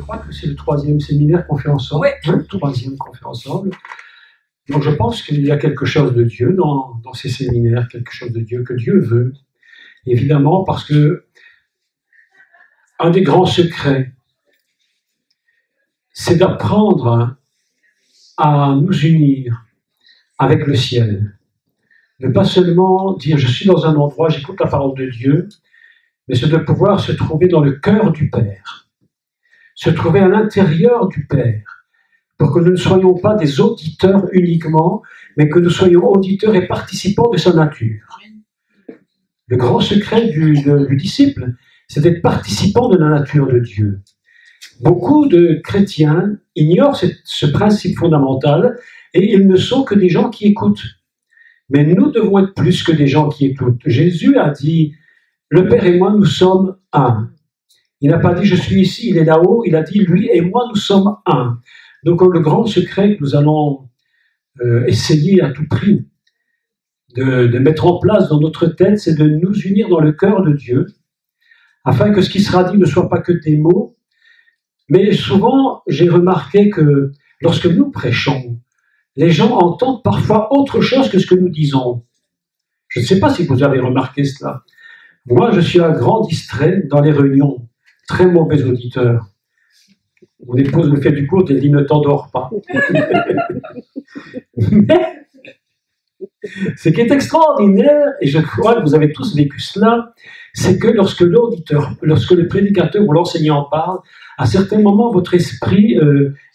crois que c'est le 3e séminaire qu'on fait ensemble. Oui. Le 3e qu'on fait ensemble. Donc je pense qu'il y a quelque chose de Dieu dans ces séminaires, quelque chose de Dieu que Dieu veut. Évidemment, parce que un des grands secrets, c'est d'apprendre à nous unir avec le ciel. Ne pas seulement dire je suis dans un endroit, j'écoute la parole de Dieu, mais c'est de pouvoir se trouver dans le cœur du Père, se trouver à l'intérieur du Père, pour que nous ne soyons pas des auditeurs uniquement, mais que nous soyons auditeurs et participants de sa nature. Le grand secret du disciple, c'est d'être participant de la nature de Dieu. Beaucoup de chrétiens ignorent ce principe fondamental et ils ne sont que des gens qui écoutent. Mais nous devons être plus que des gens qui écoutent. Jésus a dit, le Père et moi, nous sommes un. Il n'a pas dit, je suis ici, il est là-haut. Il a dit, lui et moi, nous sommes un. Donc le grand secret que nous allons essayer à tout prix de mettre en place dans notre tête, c'est de nous unir dans le cœur de Dieu, afin que ce qui sera dit ne soit pas que des mots. Mais souvent, j'ai remarqué que lorsque nous prêchons, les gens entendent parfois autre chose que ce que nous disons. Je ne sais pas si vous avez remarqué cela. Moi, je suis un grand distrait dans les réunions, très mauvais auditeur. Mon épouse me fait du cours, elle dit ne t'endors pas. Mais ce qui est extraordinaire, et je crois que vous avez tous vécu cela, c'est que lorsque le prédicateur ou l'enseignant parle, à certains moments, votre esprit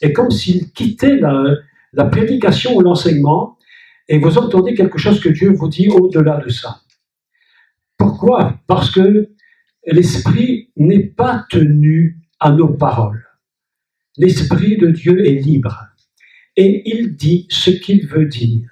est comme s'il quittait la prédication ou l'enseignement, et vous entendez quelque chose que Dieu vous dit au-delà de ça. Pourquoi? Parce que l'esprit n'est pas tenu à nos paroles. L'esprit de Dieu est libre, et il dit ce qu'il veut dire,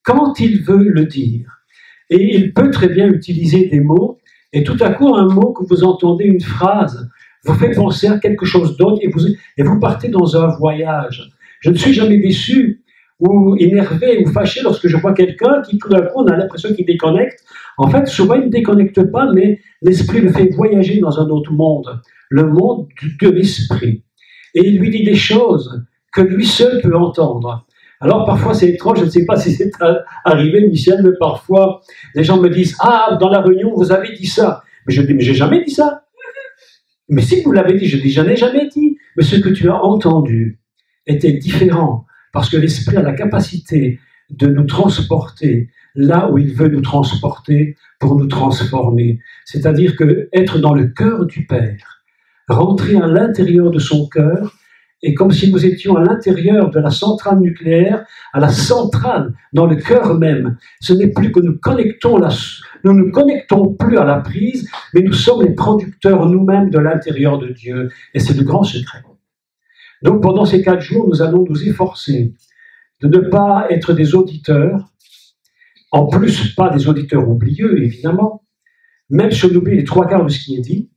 quand il veut le dire. Et il peut très bien utiliser des mots, et tout à coup, un mot que vous entendez, une phrase, vous fait penser à quelque chose d'autre, et vous partez dans un voyage. Je ne suis jamais déçu, ou énervé, ou fâché lorsque je vois quelqu'un qui, tout d'un coup, on a l'impression qu'il déconnecte. En fait, souvent, il ne déconnecte pas, mais l'esprit le fait voyager dans un autre monde, le monde de l'esprit. Et il lui dit des choses que lui seul peut entendre. Alors parfois c'est étrange, je ne sais pas si c'est arrivé, Michel, mais parfois les gens me disent « Ah, dans la réunion, vous avez dit ça ». Mais je dis « Mais j'ai jamais dit ça ». Mais si vous l'avez dit, je dis « Je n'ai jamais dit ». Mais ce que tu as entendu était différent, parce que l'Esprit a la capacité de nous transporter là où il veut nous transporter pour nous transformer. C'est-à-dire que être dans le cœur du Père, rentrer à l'intérieur de son cœur, et comme si nous étions à l'intérieur de la centrale nucléaire, à la centrale, dans le cœur même. Ce n'est plus que nous ne nous connectons plus à la prise, mais nous sommes les producteurs nous-mêmes de l'intérieur de Dieu. Et c'est le grand secret. Donc pendant ces 4 jours, nous allons nous efforcer de ne pas être des auditeurs, en plus pas des auditeurs oublieux, évidemment, même si on oublie les 3/4 de ce qui est dit,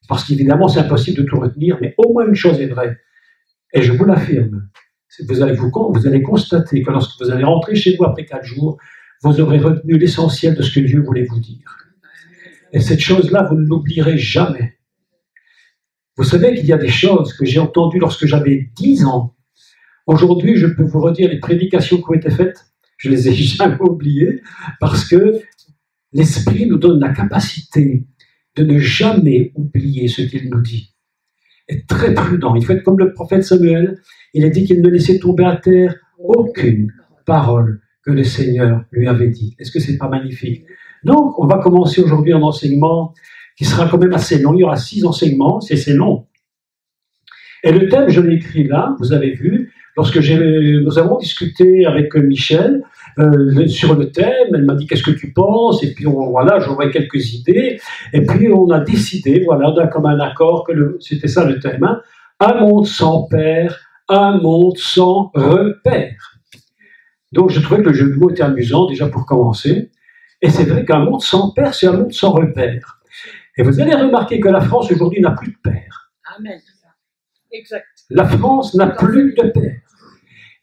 parce qu'évidemment c'est impossible de tout retenir, mais au moins une chose est vraie. Et je vous l'affirme, vous allez constater que lorsque vous allez rentrer chez vous après 4 jours, vous aurez retenu l'essentiel de ce que Dieu voulait vous dire. Et cette chose-là, vous ne l'oublierez jamais. Vous savez qu'il y a des choses que j'ai entendues lorsque j'avais 10 ans. Aujourd'hui, je peux vous redire les prédications qui ont été faites. Je ne les ai jamais oubliées parce que l'Esprit nous donne la capacité de ne jamais oublier ce qu'il nous dit. Être très prudent. Il faut être comme le prophète Samuel. Il a dit qu'il ne laissait tomber à terre aucune parole que le Seigneur lui avait dit. Est-ce que c'est pas magnifique? Donc, on va commencer aujourd'hui un enseignement qui sera quand même assez long. Il y aura 6 enseignements, c'est long. Et le thème, je l'ai écrit là, vous avez vu, lorsque nous avons discuté avec Michel sur le thème, elle m'a dit qu'est-ce que tu penses, et puis voilà, j'aurais quelques idées, et puis on a décidé, voilà, d'un commun accord que c'était ça le thème, hein, un monde sans père, un monde sans repère. Donc je trouvais que le jeu de mots était amusant déjà pour commencer, et c'est vrai qu'un monde sans père, c'est un monde sans repère. Et vous allez remarquer que la France aujourd'hui n'a plus de père. Amen. Exact. La France n'a plus de père.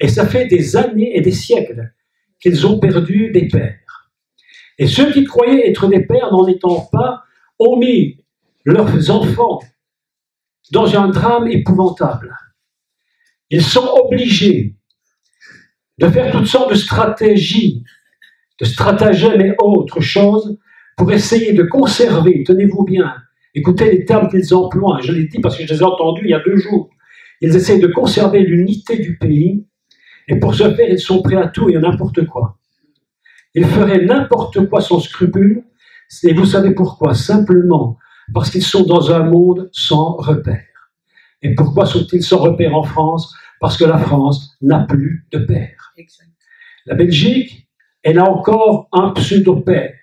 Et ça fait des années et des siècles qu'ils ont perdu des pères. Et ceux qui croyaient être des pères n'en étant pas, ont mis leurs enfants dans un drame épouvantable. Ils sont obligés de faire toutes sortes de stratégies, de stratagèmes et autres choses pour essayer de conserver, tenez-vous bien, écoutez les termes qu'ils emploient, je l'ai dit parce que je les ai entendus il y a 2 jours, ils essaient de conserver l'unité du pays, et pour ce faire, ils sont prêts à tout et à n'importe quoi. Ils feraient n'importe quoi sans scrupule, et vous savez pourquoi? Simplement parce qu'ils sont dans un monde sans repères. Et pourquoi sont-ils sans repères en France? Parce que la France n'a plus de père. La Belgique, elle a encore un pseudo-père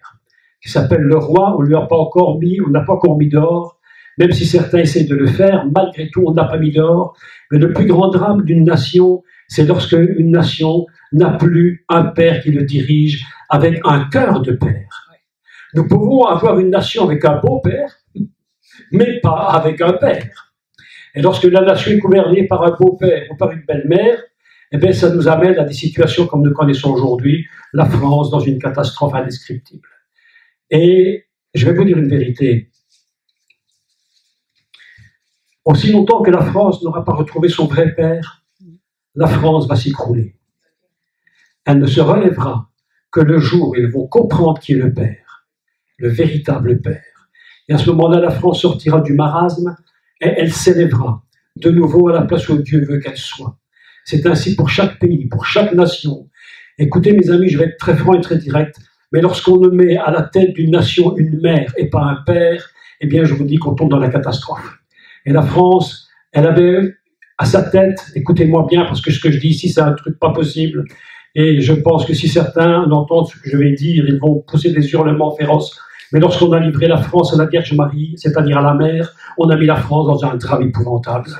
qui s'appelle le roi, on n'a pas encore mis d'or, même si certains essaient de le faire, malgré tout on n'a pas mis d'or. Mais le plus grand drame d'une nation, c'est lorsque une nation n'a plus un père qui le dirige avec un cœur de père. Nous pouvons avoir une nation avec un beau père, mais pas avec un père. Et lorsque la nation est gouvernée par un beau-père ou par une belle-mère, eh bien, ça nous amène à des situations comme nous connaissons aujourd'hui, la France dans une catastrophe indescriptible. Et je vais vous dire une vérité. Aussi longtemps que la France n'aura pas retrouvé son vrai père, la France va s'écrouler. Elle ne se relèvera que le jour où ils vont comprendre qui est le père, le véritable père. Et à ce moment-là, la France sortira du marasme et elle s'élèvera de nouveau à la place où Dieu veut qu'elle soit. C'est ainsi pour chaque pays, pour chaque nation. Écoutez mes amis, je vais être très franc et très direct, mais lorsqu'on ne met à la tête d'une nation une mère et pas un père, eh bien je vous dis qu'on tombe dans la catastrophe. Et la France, elle avait à sa tête, écoutez-moi bien, parce que ce que je dis ici, c'est un truc pas possible, et je pense que si certains entendent ce que je vais dire, ils vont pousser des hurlements féroces. Mais lorsqu'on a livré la France à la Vierge Marie, c'est-à-dire à la mer, on a mis la France dans un drame épouvantable.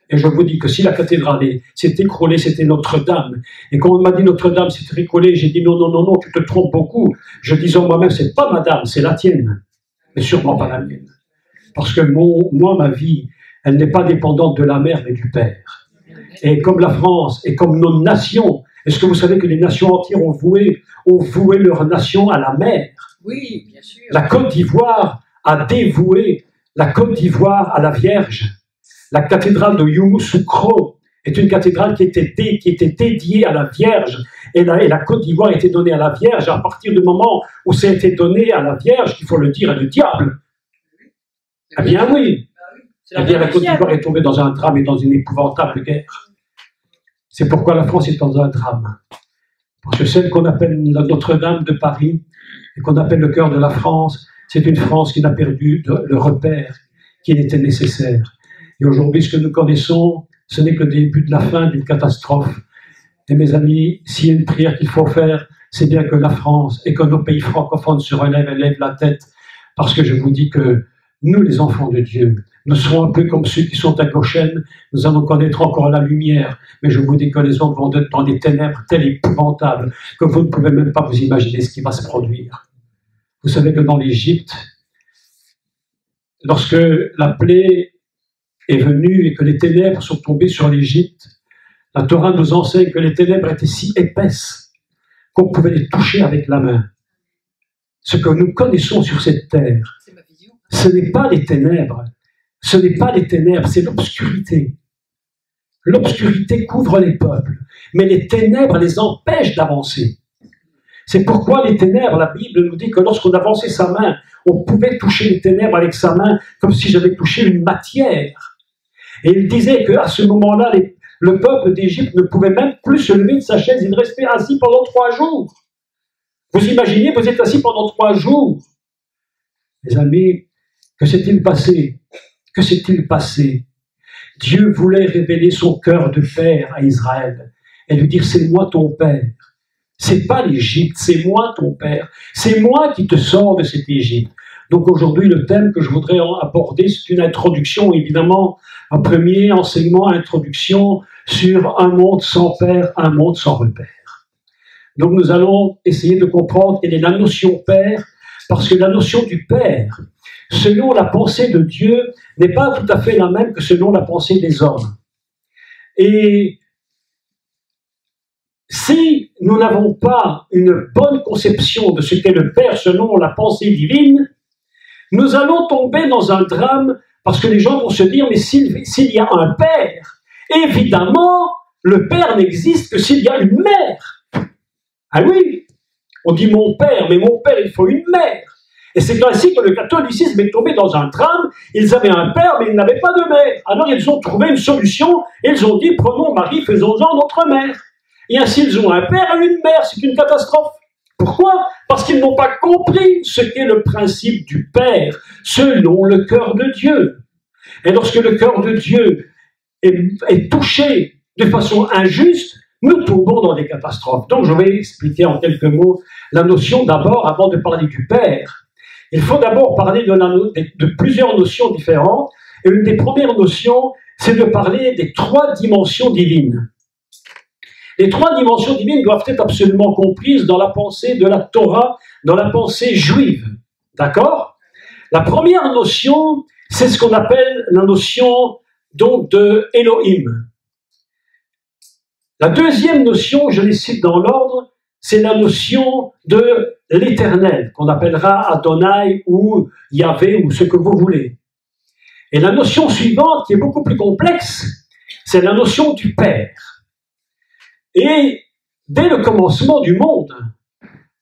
Et je vous dis que si la cathédrale s'est écroulée, c'était Notre-Dame. Et quand on m'a dit Notre-Dame s'est écroulée, j'ai dit non, non, non, non, tu te trompes beaucoup. Je disais moi-même, c'est pas ma dame, c'est la tienne. Mais sûrement pas la mienne. Parce que moi, ma vie, elle n'est pas dépendante de la mère, mais du père. Et comme la France, et comme nos nations, est-ce que vous savez que les nations entières ont voué leur nation à la mer? Oui, bien sûr. La Côte d'Ivoire a dévoué la Côte d'Ivoire à la Vierge. La cathédrale de Yamoussoukro est une cathédrale qui était dédiée à la Vierge. Et la Côte d'Ivoire a été donnée à la Vierge à partir du moment où ça a été donné à la Vierge, qu'il faut le dire, à le diable. Eh bien oui. Eh bien la Côte d'Ivoire est tombée dans un drame et dans une épouvantable guerre. C'est pourquoi la France est dans un drame. Parce que celle qu'on appelle la Notre-Dame de Paris et qu'on appelle le cœur de la France, c'est une France qui n'a perdu le repère qui était nécessaire. Et aujourd'hui, ce que nous connaissons, ce n'est que le début de la fin d'une catastrophe. Et mes amis, s'il y a une prière qu'il faut faire, c'est bien que la France et que nos pays francophones se relèvent et lèvent la tête. Parce que je vous dis que nous, les enfants de Dieu, nous serons un peu comme ceux qui sont à Goshen, nous allons connaître encore la lumière, mais je vous dis que les autres vont être dans des ténèbres telles épouvantables que vous ne pouvez même pas vous imaginer ce qui va se produire. Vous savez que dans l'Égypte, lorsque la plaie est venue et que les ténèbres sont tombées sur l'Égypte, la Torah nous enseigne que les ténèbres étaient si épaisses qu'on pouvait les toucher avec la main. Ce que nous connaissons sur cette terre, ce n'est pas les ténèbres, ce n'est pas les ténèbres, c'est l'obscurité. L'obscurité couvre les peuples, mais les ténèbres les empêchent d'avancer. C'est pourquoi les ténèbres, la Bible nous dit que lorsqu'on avançait sa main, on pouvait toucher les ténèbres avec sa main comme si j'avais touché une matière. Et il disait qu'à ce moment-là, le peuple d'Égypte ne pouvait même plus se lever de sa chaise, il restait assis pendant 3 jours. Vous imaginez, vous êtes assis pendant 3 jours. Mes amis, que s'est-il passé? Que s'est-il passé? Dieu voulait révéler son cœur de père à Israël et lui dire, c'est moi ton père. C'est pas l'Égypte, c'est moi ton père. C'est moi qui te sors de cette Égypte. Donc aujourd'hui, le thème que je voudrais aborder, c'est une introduction, évidemment, un premier enseignement, introduction sur un monde sans père, un monde sans repère. Donc nous allons essayer de comprendre quelle est la notion père, parce que la notion du père, selon la pensée de Dieu, n'est pas tout à fait la même que selon la pensée des hommes. Et si nous n'avons pas une bonne conception de ce qu'est le Père selon la pensée divine, nous allons tomber dans un drame Parce que les gens vont se dire, mais s'il y a un père, évidemment, le père n'existe que s'il y a une mère. Ah oui, on dit mon père, mais mon père, il faut une mère. Et c'est ainsi que le catholicisme est tombé dans un drame. Ils avaient un père, mais ils n'avaient pas de mère. Alors ils ont trouvé une solution, et ils ont dit, prenons Marie, faisons-en notre mère. Et ainsi ils ont un père et une mère, c'est une catastrophe. Pourquoi? Parce qu'ils n'ont pas compris ce qu'est le principe du Père, selon le cœur de Dieu. Et lorsque le cœur de Dieu est touché de façon injuste, nous tombons dans des catastrophes. Donc je vais expliquer en quelques mots la notion d'abord, avant de parler du Père. Il faut d'abord parler de plusieurs notions différentes. Et une des premières notions, c'est de parler des 3 dimensions divines. Les 3 dimensions divines doivent être absolument comprises dans la pensée de la Torah, dans la pensée juive. D'accord? La première notion, c'est ce qu'on appelle la notion donc de Elohim. La deuxième notion, je les cite dans l'ordre, c'est la notion de l'éternel, qu'on appellera Adonai ou Yahvé ou ce que vous voulez. Et la notion suivante, qui est beaucoup plus complexe, c'est la notion du Père. Et dès le commencement du monde,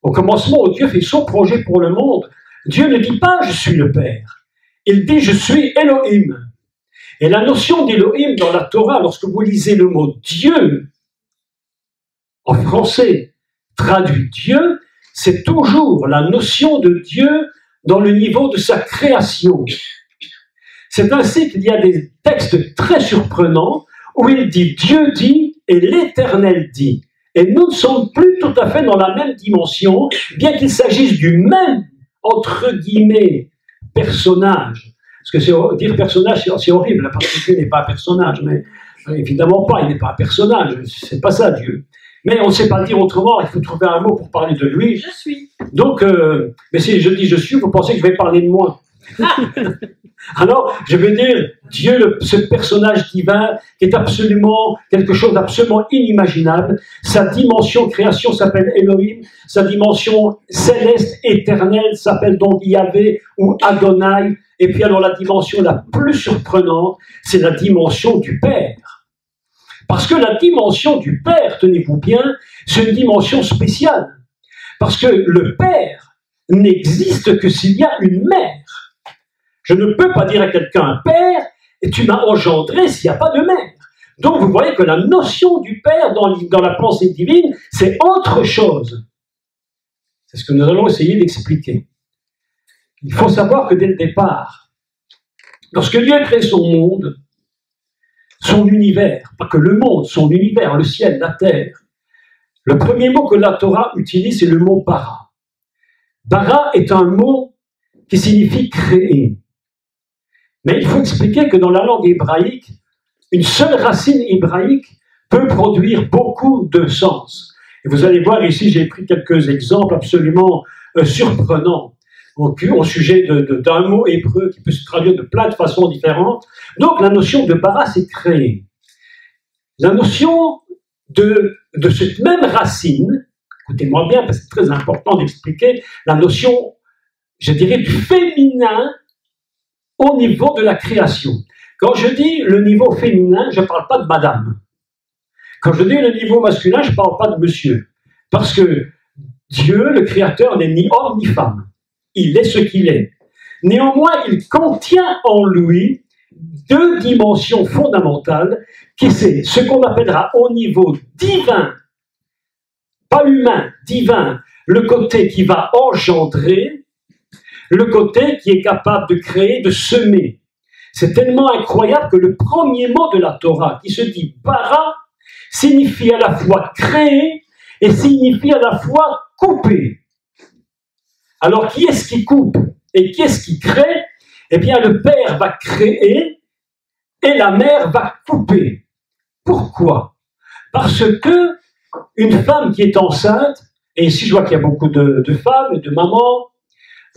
au commencement où Dieu fait son projet pour le monde, Dieu ne dit pas « je suis le Père ». Il dit « je suis Elohim ». Et la notion d'Elohim dans la Torah, lorsque vous lisez le mot « Dieu », en français, traduit Dieu, c'est toujours la notion de Dieu dans le niveau de sa création. C'est ainsi qu'il y a des textes très surprenants où il dit « Dieu dit » et l'Éternel dit. Et nous ne sommes plus tout à fait dans la même dimension, bien qu'il s'agisse du même, entre guillemets, personnage. Parce que dire personnage, c'est horrible, parce que Dieu n'est pas un personnage, mais évidemment pas, il n'est pas un personnage, c'est pas ça Dieu. Mais on ne sait pas le dire autrement, il faut trouver un mot pour parler de lui. Je suis. Donc, mais si je dis je suis, vous pensez que je vais parler de moi. Alors, je vais dire, Dieu, ce personnage divin, qui est absolument quelque chose d'absolument inimaginable, sa dimension création s'appelle Elohim, sa dimension céleste, éternelle, s'appelle donc Yahvé ou Adonai, et puis alors la dimension la plus surprenante, c'est la dimension du Père. Parce que la dimension du Père, tenez-vous bien, c'est une dimension spéciale. Parce que le Père n'existe que s'il y a une mère. Je ne peux pas dire à quelqu'un « Père » et tu m'as engendré s'il n'y a pas de mère. Donc vous voyez que la notion du Père dans la pensée divine, c'est autre chose. C'est ce que nous allons essayer d'expliquer. Il faut savoir que dès le départ, lorsque Dieu a créé son monde, son univers, pas que le monde, son univers, le ciel, la terre, le premier mot que la Torah utilise, c'est le mot « bara ». Bara est un mot qui signifie « créer ». Mais il faut expliquer que dans la langue hébraïque, une seule racine hébraïque peut produire beaucoup de sens. Et vous allez voir ici, j'ai pris quelques exemples absolument surprenants au sujet d'un mot hébreu qui peut se traduire de plein de façons différentes. Donc la notion de bara, c'est créer. La notion de cette même racine, écoutez-moi bien parce que c'est très important d'expliquer, la notion, je dirais, du féminin au niveau de la création. Quand je dis le niveau féminin, je ne parle pas de madame. Quand je dis le niveau masculin, je ne parle pas de monsieur. Parce que Dieu, le Créateur, n'est ni homme ni femme. Il est ce qu'il est. Néanmoins, il contient en lui 2 dimensions fondamentales, qui c'est ce qu'on appellera au niveau divin, pas humain, divin, le côté qui va engendrer, le côté qui est capable de créer, de semer. C'est tellement incroyable que le premier mot de la Torah, qui se dit « bara », signifie à la fois « créer » et signifie à la fois « couper ». Alors, qui est-ce qui coupe et qui est-ce qui crée? Eh bien, le Père va créer et la Mère va couper. Pourquoi? Parce que une femme qui est enceinte, et ici je vois qu'il y a beaucoup de femmes et de mamans,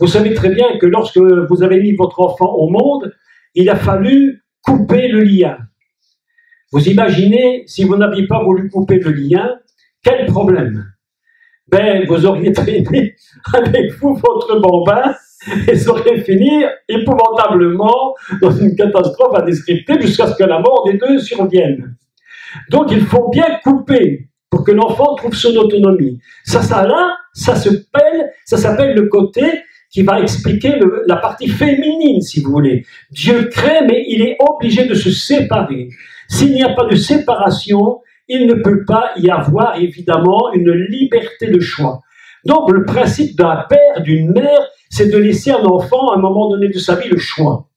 vous savez très bien que lorsque vous avez mis votre enfant au monde, il a fallu couper le lien. Vous imaginez, si vous n'aviez pas voulu couper le lien, quel problème? Ben, vous auriez traîné avec vous votre bambin, Ils auraient fini épouvantablement dans une catastrophe indescriptible jusqu'à ce que la mort des deux survienne. Donc il faut bien couper pour que l'enfant trouve son autonomie. Ça s'appelle le côté qui va expliquer la partie féminine, si vous voulez. Dieu crée, mais il est obligé de se séparer. S'il n'y a pas de séparation, il ne peut pas y avoir, évidemment, une liberté de choix. Donc, le principe d'un père, d'une mère, c'est de laisser à l'enfant, à un moment donné de sa vie, le choix.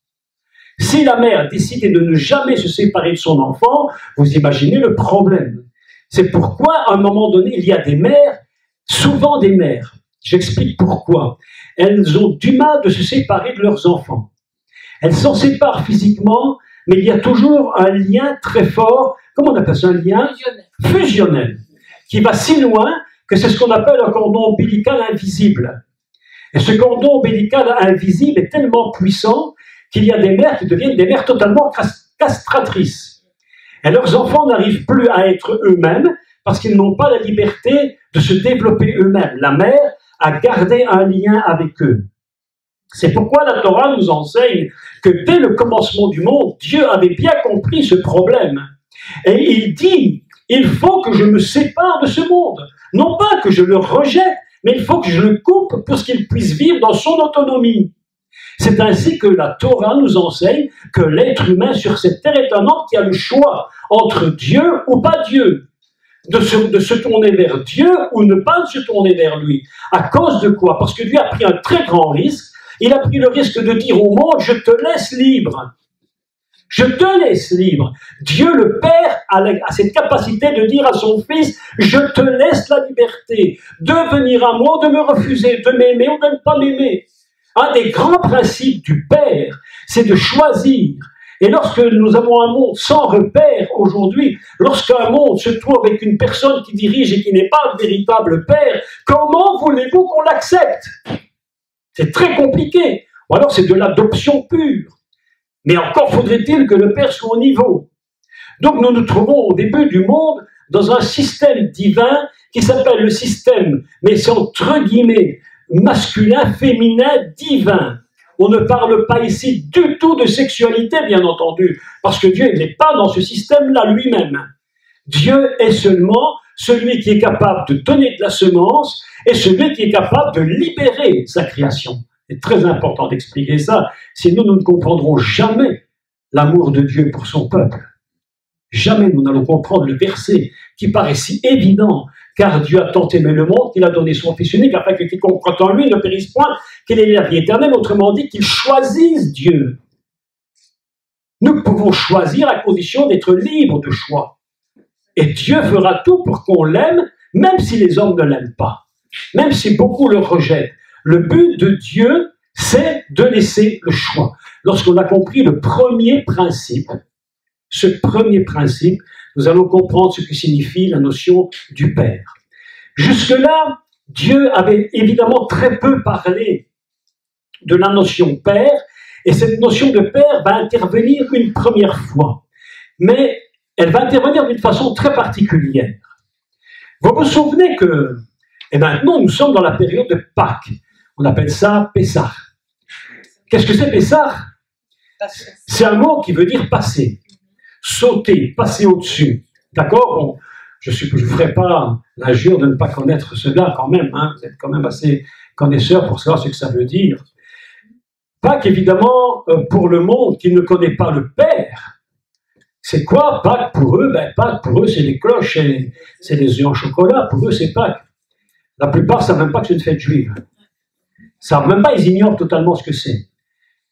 Si la mère décidait de ne jamais se séparer de son enfant, vous imaginez le problème. C'est pourquoi, à un moment donné, il y a des mères, souvent des mères. J'explique pourquoi. Elles ont du mal de se séparer de leurs enfants. Elles s'en séparent physiquement, mais il y a toujours un lien très fort, comment on appelle ça, un lien fusionnel, qui va si loin que c'est ce qu'on appelle un cordon ombilical invisible. Et ce cordon ombilical invisible est tellement puissant qu'il y a des mères qui deviennent des mères totalement castratrices. Et leurs enfants n'arrivent plus à être eux-mêmes parce qu'ils n'ont pas la liberté de se développer eux-mêmes. La mère a gardé un lien avec eux. C'est pourquoi la Torah nous enseigne que dès le commencement du monde, Dieu avait bien compris ce problème. Et il dit, il faut que je me sépare de ce monde. Non pas que je le rejette, mais il faut que je le coupe pour qu'il puisse vivre dans son autonomie. C'est ainsi que la Torah nous enseigne que l'être humain sur cette terre est un homme qui a le choix entre Dieu ou pas Dieu. De se tourner vers Dieu ou ne pas se tourner vers lui. À cause de quoi? Parce que Dieu a pris un très grand risque. Il a pris le risque de dire au monde, je te laisse libre. Je te laisse libre. Dieu le Père a cette capacité de dire à son Fils, je te laisse la liberté de venir à moi, de me refuser, de m'aimer ou de ne pas m'aimer. Un des grands principes du Père, c'est de choisir. Et lorsque nous avons un monde sans repère aujourd'hui, lorsqu'un monde se trouve avec une personne qui dirige et qui n'est pas un véritable Père, comment voulez-vous qu'on l'accepte? C'est très compliqué. Ou alors c'est de l'adoption pure. Mais encore faudrait-il que le Père soit au niveau. Donc nous nous trouvons au début du monde dans un système divin qui s'appelle le système, mais c'est entre guillemets, masculin, féminin, divin. On ne parle pas ici du tout de sexualité, bien entendu, parce que Dieu n'est pas dans ce système-là lui-même. Dieu est seulement celui qui est capable de donner de la semence et celui qui est capable de libérer sa création. C'est très important d'expliquer ça, sinon nous ne comprendrons jamais l'amour de Dieu pour son peuple. Jamais nous n'allons comprendre le verset qui paraît si évident, car Dieu a tant aimé le monde qu'il a donné son Fils unique, afin que quiconque croit en lui ne périsse point, qu'il ait la vie éternelle, autrement dit qu'il choisisse Dieu. Nous pouvons choisir à condition d'être libres de choix. Et Dieu fera tout pour qu'on l'aime, même si les hommes ne l'aiment pas, même si beaucoup le rejettent. Le but de Dieu, c'est de laisser le choix. Lorsqu'on a compris le premier principe, ce premier principe, nous allons comprendre ce que signifie la notion du Père. Jusque-là, Dieu avait évidemment très peu parlé de la notion Père, et cette notion de Père va intervenir une première fois. Mais elle va intervenir d'une façon très particulière. Vous vous souvenez que, et maintenant nous sommes dans la période de Pâques. On appelle ça Pessah. Qu'est-ce que c'est Pessah? C'est un mot qui veut dire passer. Sauter, passer au-dessus. D'accord? Bon, je ne ferai pas l'injure de ne pas connaître cela quand même. Hein. Vous êtes quand même assez connaisseurs pour savoir ce que ça veut dire. Pâques, évidemment, pour le monde qui ne connaît pas le Père, c'est quoi Pâques pour eux? Pâques pour eux, c'est les cloches, c'est les œufs en chocolat. Pour eux, c'est Pâques. La plupart ne savent même pas que c'est une fête juive. Ils ne savent même pas, ils ignorent totalement ce que c'est.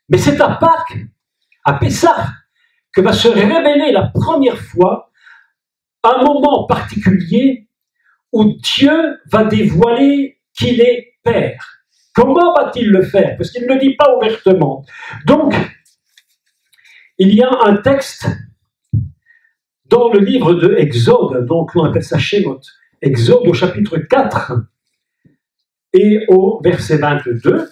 Mais c'est à Pâques, à Pessah, que va se révéler la première fois un moment particulier où Dieu va dévoiler qu'il est Père. Comment va-t-il le faire? Parce qu'il ne le dit pas ouvertement. Donc, il y a un texte dans le livre de Exode, donc on appelle ça Shemot, Exode au chapitre 4 et au verset 22,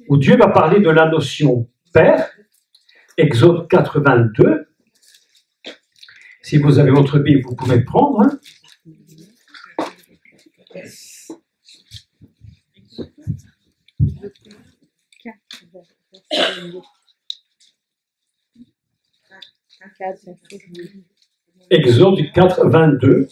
où Dieu va parler de la notion Père, Exode 4, 22. Si vous avez votre Bible, vous pouvez prendre. Hein. Exode 4, 22.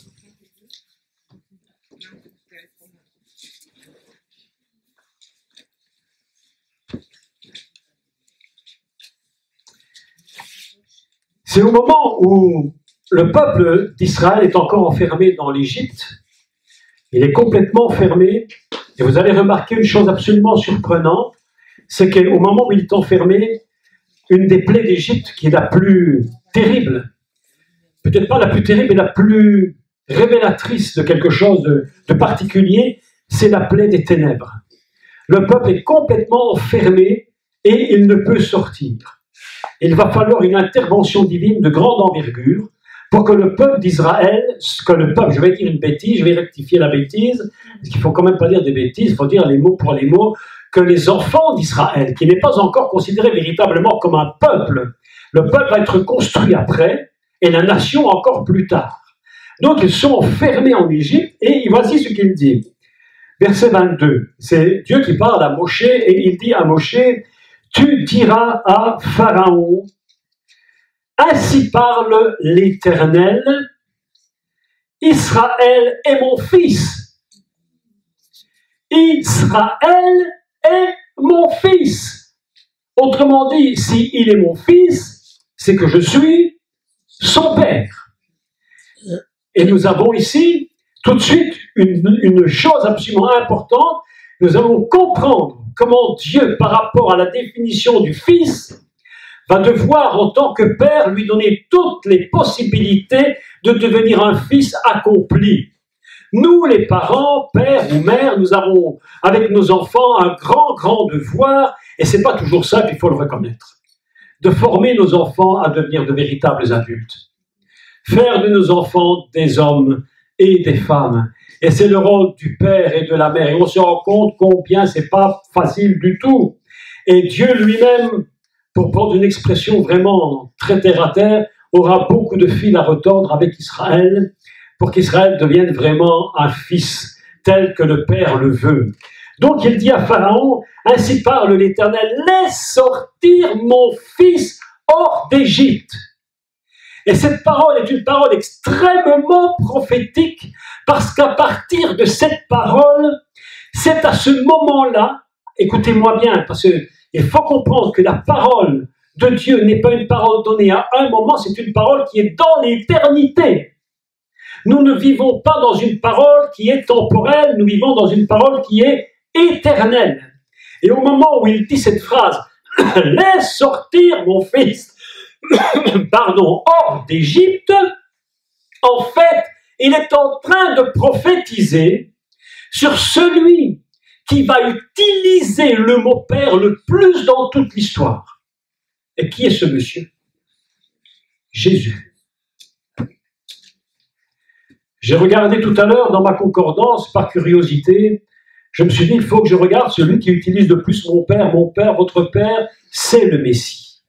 C'est au moment où le peuple d'Israël est encore enfermé dans l'Égypte. Il est complètement fermé. Et vous allez remarquer une chose absolument surprenante, c'est qu'au moment où il est enfermé, une des plaies d'Égypte qui est la plus terrible, peut-être pas la plus terrible, mais la plus révélatrice de quelque chose de particulier, c'est la plaie des ténèbres. Le peuple est complètement enfermé et il ne peut sortir. Il va falloir une intervention divine de grande envergure pour que le peuple d'Israël, je vais dire une bêtise, je vais rectifier la bêtise, parce qu'il ne faut quand même pas dire des bêtises, il faut dire les mots pour les mots, que les enfants d'Israël, qui n'est pas encore considéré véritablement comme un peuple, le peuple va être construit après, et la nation encore plus tard. Donc ils sont enfermés en Égypte, et voici ce qu'il dit. Verset 22, c'est Dieu qui parle à Moshe, et il dit à Moshe, « Tu diras à Pharaon, ainsi parle l'Éternel, Israël est mon fils. Israël est mon fils. » Autrement dit, si il est mon fils, c'est que je suis son père. Et nous avons ici tout de suite une chose absolument importante. Nous allons comprendre comment Dieu, par rapport à la définition du fils, va devoir, en tant que père, lui donner toutes les possibilités de devenir un fils accompli. Nous, les parents, pères ou mères, nous avons, avec nos enfants, un grand devoir, et c'est pas toujours simple, il faut le reconnaître, de former nos enfants à devenir de véritables adultes. Faire de nos enfants des hommes et des femmes. Et c'est le rôle du père et de la mère. Et on se rend compte combien c'est pas facile du tout. Et Dieu lui-même, pour prendre une expression vraiment très terre à terre, aura beaucoup de fils à retordre avec Israël pour qu'Israël devienne vraiment un fils tel que le Père le veut. Donc il dit à Pharaon, ainsi parle l'Éternel, laisse sortir mon fils hors d'Égypte. Et cette parole est une parole extrêmement prophétique parce qu'à partir de cette parole, c'est à ce moment-là, écoutez-moi bien, parce qu'il faut comprendre que la parole de Dieu n'est pas une parole donnée à un moment, c'est une parole qui est dans l'éternité. Nous ne vivons pas dans une parole qui est temporelle, nous vivons dans une parole qui est éternelle. Et au moment où il dit cette phrase, « Laisse sortir mon fils », hors d'Égypte, en fait, il est en train de prophétiser sur celui qui va utiliser le mot père le plus dans toute l'histoire. Et qui est ce monsieur? Jésus. J'ai regardé tout à l'heure dans ma concordance, par curiosité, je me suis dit, il faut que je regarde celui qui utilise le plus mon père, votre père, c'est le Messie.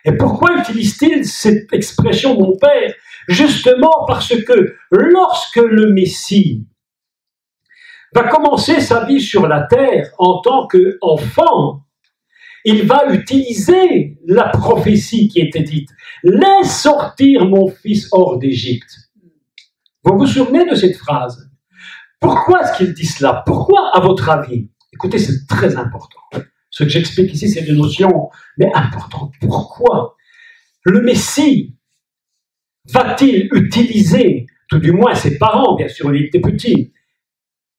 Et pourquoi utilise-t-il cette expression « mon père » ? Justement parce que lorsque le Messie va commencer sa vie sur la terre en tant qu'enfant, il va utiliser la prophétie qui était dite « Laisse sortir mon fils hors d'Égypte ». Vous vous souvenez de cette phrase? Pourquoi est-ce qu'il dit cela? Pourquoi, à votre avis? Écoutez, c'est très important. Ce que j'explique ici, c'est des notions, mais importantes. Pourquoi le Messie va-t-il utiliser, tout du moins ses parents, bien sûr, il était petit,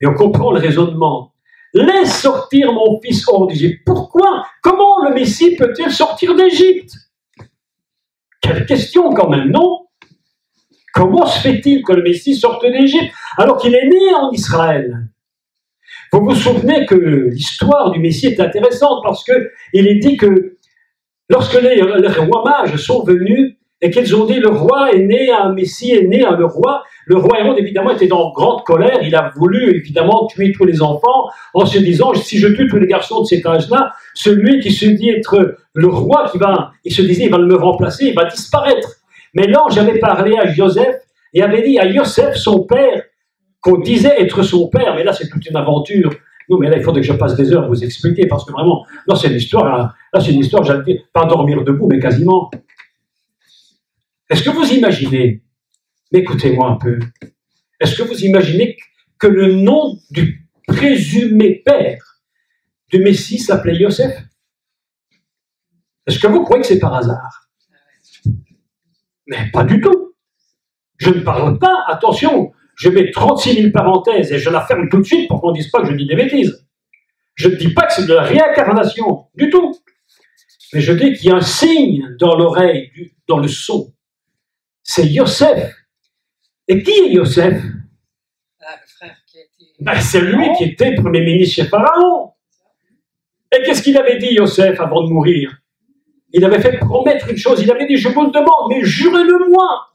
et on comprend le raisonnement, laisse sortir mon fils hors d'Égypte. Pourquoi? Comment le Messie peut-il sortir d'Égypte? Quelle question quand même, non? Comment se fait-il que le Messie sorte d'Égypte alors qu'il est né en Israël? Vous vous souvenez que l'histoire du Messie est intéressante parce qu'il est dit que lorsque les rois mages sont venus et qu'ils ont dit le roi est né, un Messie est né, le roi Hérode évidemment était dans grande colère, il a voulu évidemment tuer tous les enfants en se disant si je tue tous les garçons de cet âge-là, celui qui se dit être le roi il se disait il va me remplacer, il va disparaître. Mais l'ange avait parlé à Joseph et avait dit à Joseph son père, qu'on disait être son père, mais là c'est toute une aventure, Non, mais là, il faudrait que je passe des heures à vous expliquer, parce que vraiment, là, c'est une histoire, j'allais dire, pas dormir debout, mais quasiment. Est-ce que vous imaginez, mais écoutez-moi un peu, est-ce que vous imaginez que le nom du présumé père du Messie s'appelait Yosef? Est-ce que vous croyez que c'est par hasard? Mais pas du tout. Je ne parle pas, attention, je mets 36 000 parenthèses et je la ferme tout de suite pour qu'on ne dise pas que je dis des bêtises. Je ne dis pas que c'est de la réincarnation, du tout. Mais je dis qu'il y a un signe dans l'oreille, dans le son. C'est Yosef. Et qui est Yosef? Le frère qui a été... Ben, c'est lui qui était premier ministre chez Pharaon. Et qu'est-ce qu'il avait dit, Yosef, avant de mourir? Il avait fait promettre une chose. Il avait dit, je vous le demande, mais jurez-le-moi.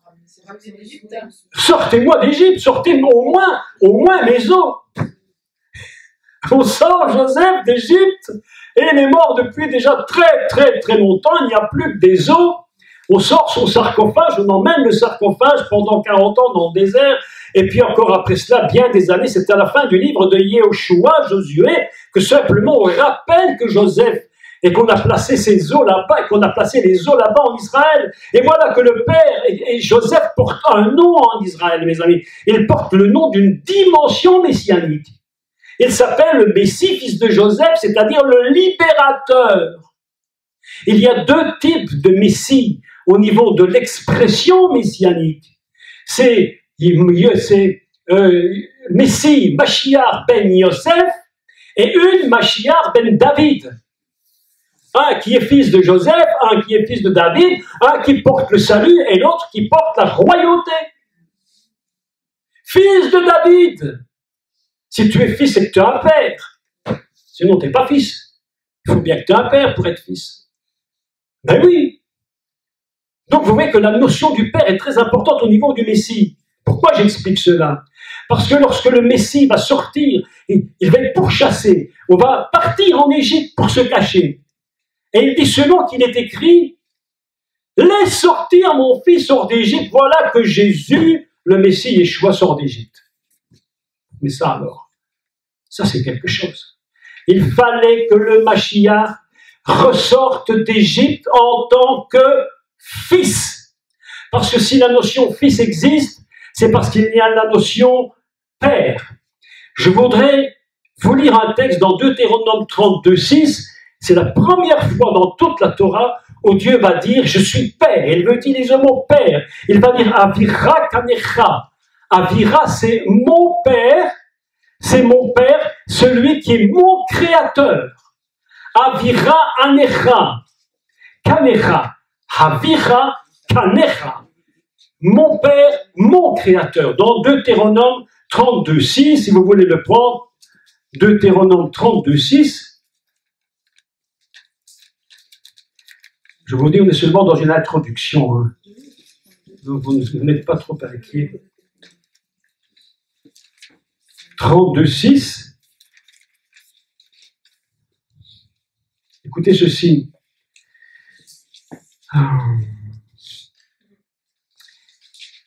Sortez-moi d'Égypte, sortez au moins mes os. On sort Joseph d'Égypte et il est mort depuis déjà très longtemps. Il n'y a plus que des os. On sort son sarcophage, on emmène le sarcophage pendant 40 ans dans le désert. Et puis encore après cela, bien des années, c'est à la fin du livre de Yehoshua, Josué, que simplement on rappelle que Joseph, et qu'on a placé ses os là-bas, et qu'on a placé les os là-bas en Israël. Et voilà que le père, et Joseph porte un nom en Israël, mes amis. Il porte le nom d'une dimension messianique. Il s'appelle le Messie, fils de Joseph, c'est-à-dire le libérateur. Il y a deux types de Messie au niveau de l'expression messianique. C'est Messie, Mashiach ben Yosef, et une Mashiach ben David. Un qui est fils de Joseph, un qui est fils de David, un qui porte le salut et l'autre qui porte la royauté. Fils de David. Si tu es fils, c'est que tu as un père. Sinon, tu n'es pas fils. Il faut bien que tu aies un père pour être fils. Ben oui. Donc, vous voyez que la notion du père est très importante au niveau du Messie. Pourquoi j'explique cela? Parce que lorsque le Messie va sortir, il va être pourchassé. On va partir en Égypte pour se cacher. Et il dit, selon qu'il est écrit, laisse sortir mon fils hors d'Égypte. Voilà que Jésus, le Messie Yeshua, sort d'Égypte. Mais ça alors, ça c'est quelque chose. Il fallait que le Mashiach ressorte d'Égypte en tant que fils. Parce que si la notion fils existe, c'est parce qu'il y a la notion père. Je voudrais vous lire un texte dans Deutéronome 32:6. C'est la première fois dans toute la Torah où Dieu va dire « Je suis père ». Il veut utiliser le mot père. Il va dire « Avira kanecha ». Avira, c'est mon père, celui qui est mon créateur. Avira anecha, kanecha, avira kanecha. Mon père, mon créateur. Dans Deutéronome 32:6, si vous voulez le prendre, Deutéronome 32:6. Je vous dis, on est seulement dans une introduction. Hein. Donc vous n'êtes pas trop inquiets. 32:6. Écoutez ceci.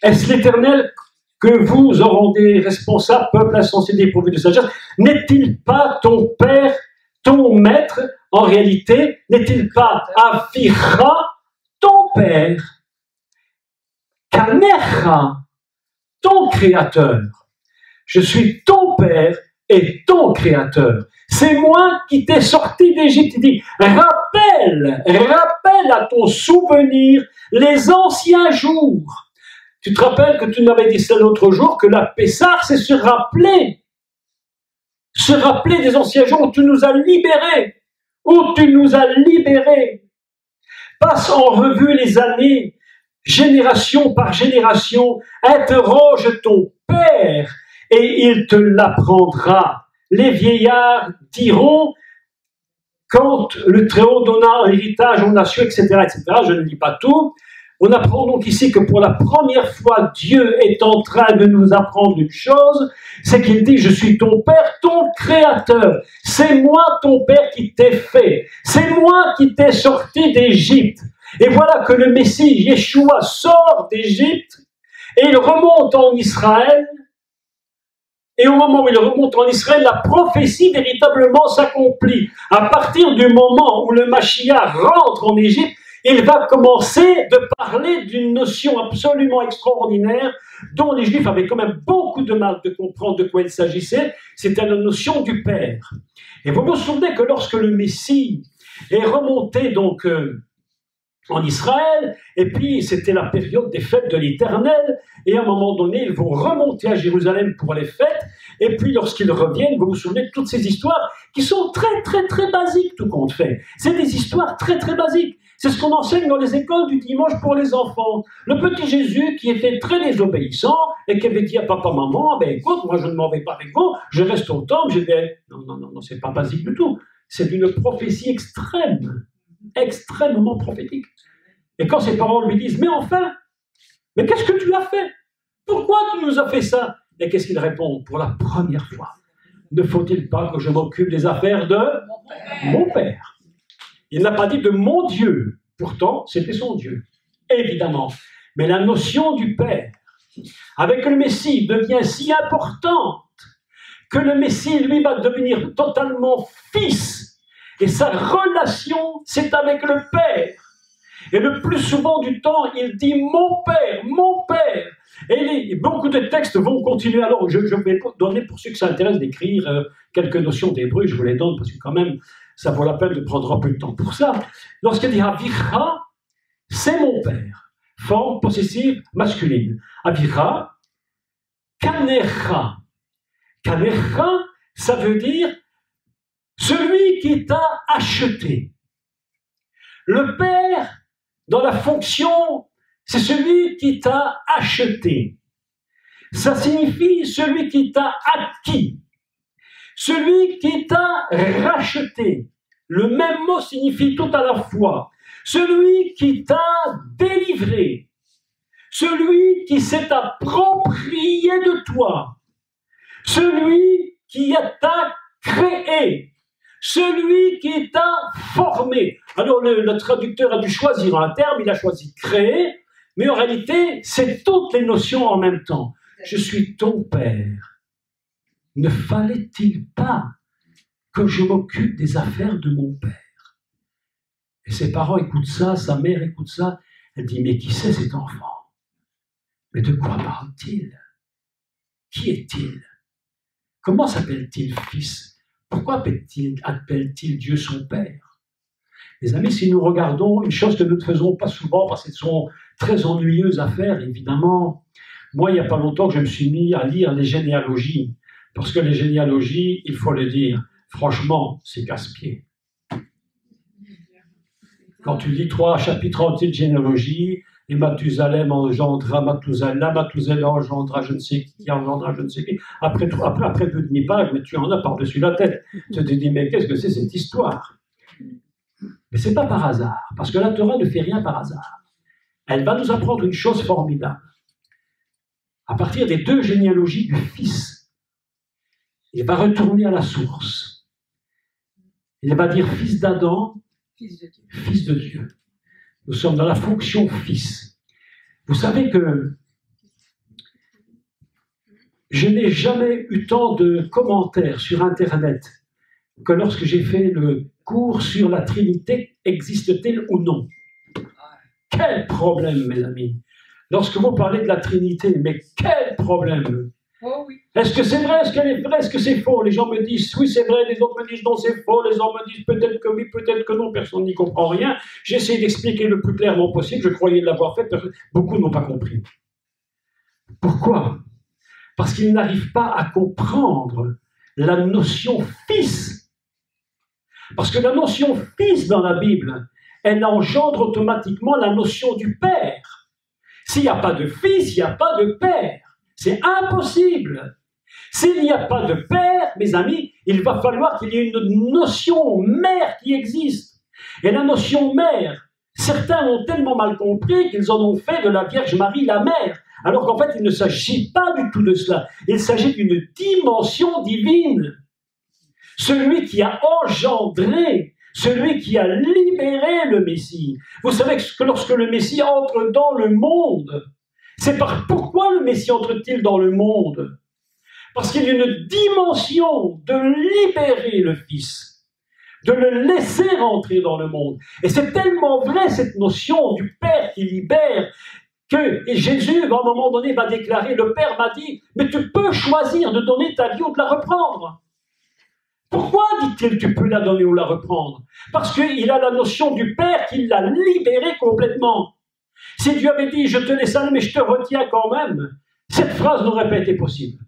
Est-ce l'Éternel que vous en rendez responsable, peuple insensé dépourvu de sagesse? N'est-il pas ton père, ton maître? En réalité, n'est-il pas Avira, ton père, Kanecha, ton créateur? Je suis ton père et ton créateur. C'est moi qui t'ai sorti d'Égypte. Il dit, rappelle à ton souvenir les anciens jours. Tu te rappelles que tu m'avais dit ça l'autre jour, que la Pessah, c'est se rappeler des anciens jours où tu nous as libérés. Passe en revue les années, génération par génération, interroge ton père et il te l'apprendra. Les vieillards diront, quand le Très-Haut donna un héritage aux nations, etc., je ne lis pas tout. On apprend donc ici que pour la première fois, Dieu est en train de nous apprendre une chose, c'est qu'il dit, je suis ton père, ton créateur. C'est moi ton père qui t'ai fait. C'est moi qui t'ai sorti d'Égypte. Et voilà que le Messie, Yeshua, sort d'Égypte et il remonte en Israël et au moment où il remonte en Israël, la prophétie véritablement s'accomplit. À partir du moment où le Mashiach rentre en Égypte, il va commencer de parler d'une notion absolument extraordinaire dont les Juifs avaient quand même beaucoup de mal de comprendre de quoi il s'agissait. C'était la notion du Père. Et vous vous souvenez que lorsque le Messie est remonté donc en Israël, et puis c'était la période des fêtes de l'Éternel, et à un moment donné, ils vont remonter à Jérusalem pour les fêtes, et puis lorsqu'ils reviennent, vous vous souvenez de toutes ces histoires qui sont très très très basiques, tout compte fait. C'est des histoires très très basiques. C'est ce qu'on enseigne dans les écoles du dimanche pour les enfants. Le petit Jésus qui était très désobéissant et qui avait dit à papa, maman, ben écoute, moi je ne m'en vais pas avec vous, je reste au temple, je vais... Non, c'est pas basique du tout. C'est une prophétie extrême, extrêmement prophétique. Et quand ses parents lui disent, mais enfin, mais qu'est-ce que tu as fait? Pourquoi tu nous as fait ça? Et qu'est-ce qu'il répond? Pour la première fois, ne faut-il pas que je m'occupe des affaires de mon Père? Il n'a pas dit de mon Dieu. Pourtant, c'était son Dieu, évidemment. Mais la notion du Père, avec le Messie, devient si importante que le Messie, lui, va devenir totalement fils. Et sa relation, c'est avec le Père. Et le plus souvent du temps, il dit « mon Père, mon Père ». Et beaucoup de textes vont continuer. Alors, je vais donner, pour ceux que ça intéresse, d'écrire quelques notions d'hébreu, je vous les donne, parce que quand même, ça vaut la peine de prendre un peu de temps pour ça. Lorsqu'il dit « Avicha », c'est mon Père. Forme possessive masculine. Avicha, kanecha. Kanecha, ça veut dire celui qui t'a acheté. Le Père, dans la fonction, c'est celui qui t'a acheté. Ça signifie celui qui t'a acquis. Celui qui t'a racheté. Le même mot signifie tout à la fois. Celui qui t'a délivré. Celui qui s'est approprié de toi. Celui qui t'a créé. Celui qui t'a formé. Alors le traducteur a dû choisir un terme, il a choisi créer, mais en réalité, c'est toutes les notions en même temps. Je suis ton Père. Ne fallait-il pas que je m'occupe des affaires de mon Père? Et ses parents écoutent ça, sa mère écoute ça, elle dit, mais qui c'est cet enfant? Mais de quoi parle-t-il? Qui est-il? Comment s'appelle-t-il fils? Pourquoi appelle-t-il Dieu son Père? Les amis, si nous regardons une chose que nous ne faisons pas souvent, parce qu'elles sont très ennuyeuses à faire, évidemment. Moi, il n'y a pas longtemps que je me suis mis à lire les généalogies, parce que les généalogies, il faut le dire, franchement, c'est casse-pied. Quand tu lis 3 chapitres entiers de généalogie, et Mathusalem engendra Mathusalem, Mathusalem engendra je ne sais qui, engendra je ne sais qui. Après 2,5 pages, mais tu en as par-dessus la tête. Tu te dis, mais qu'est-ce que c'est cette histoire? Mais ce n'est pas par hasard, parce que la Torah ne fait rien par hasard. Elle va nous apprendre une chose formidable. À partir des 2 généalogies du Fils, il va retourner à la source. Il va dire fils d'Adam, fils de Dieu. Nous sommes dans la fonction fils. Vous savez que je n'ai jamais eu tant de commentaires sur Internet que lorsque j'ai fait le cours sur la Trinité, existe-t-elle ou non? Quel problème, mes amis! Lorsque vous parlez de la Trinité, mais quel problème! Oh oui. Est-ce que c'est vrai? Est-ce qu'elle est vraie? Est-ce que c'est faux? Les gens me disent oui, c'est vrai, les autres me disent non, c'est faux, les autres me disent peut-être que oui, peut-être que non, personne n'y comprend rien. J'ai essayé d'expliquer le plus clairement possible, je croyais l'avoir fait, beaucoup n'ont pas compris. Pourquoi? Parce qu'ils n'arrivent pas à comprendre la notion fils. Parce que la notion fils dans la Bible, elle engendre automatiquement la notion du père. S'il n'y a pas de fils, il n'y a pas de père. C'est impossible. S'il n'y a pas de père, mes amis, il va falloir qu'il y ait une notion mère qui existe. Et la notion mère, certains ont tellement mal compris qu'ils en ont fait de la Vierge Marie la mère. Alors qu'en fait, il ne s'agit pas du tout de cela. Il s'agit d'une dimension divine. Celui qui a engendré, celui qui a libéré le Messie. Vous savez que lorsque le Messie entre dans le monde, c'est pourquoi le Messie entre-t-il dans le monde? Parce qu'il y a une dimension de libérer le Fils, de le laisser rentrer dans le monde. Et c'est tellement vrai, cette notion du Père qui libère, que Jésus, à un moment donné, va déclarer, le Père m'a dit, mais tu peux choisir de donner ta vie ou de la reprendre. Pourquoi, dit-il, tu peux la donner ou la reprendre? Parce qu'il a la notion du Père qui l'a libéré complètement. Si Dieu avait dit, je te laisse aller, mais je te retiens quand même, cette phrase n'aurait pas été possible.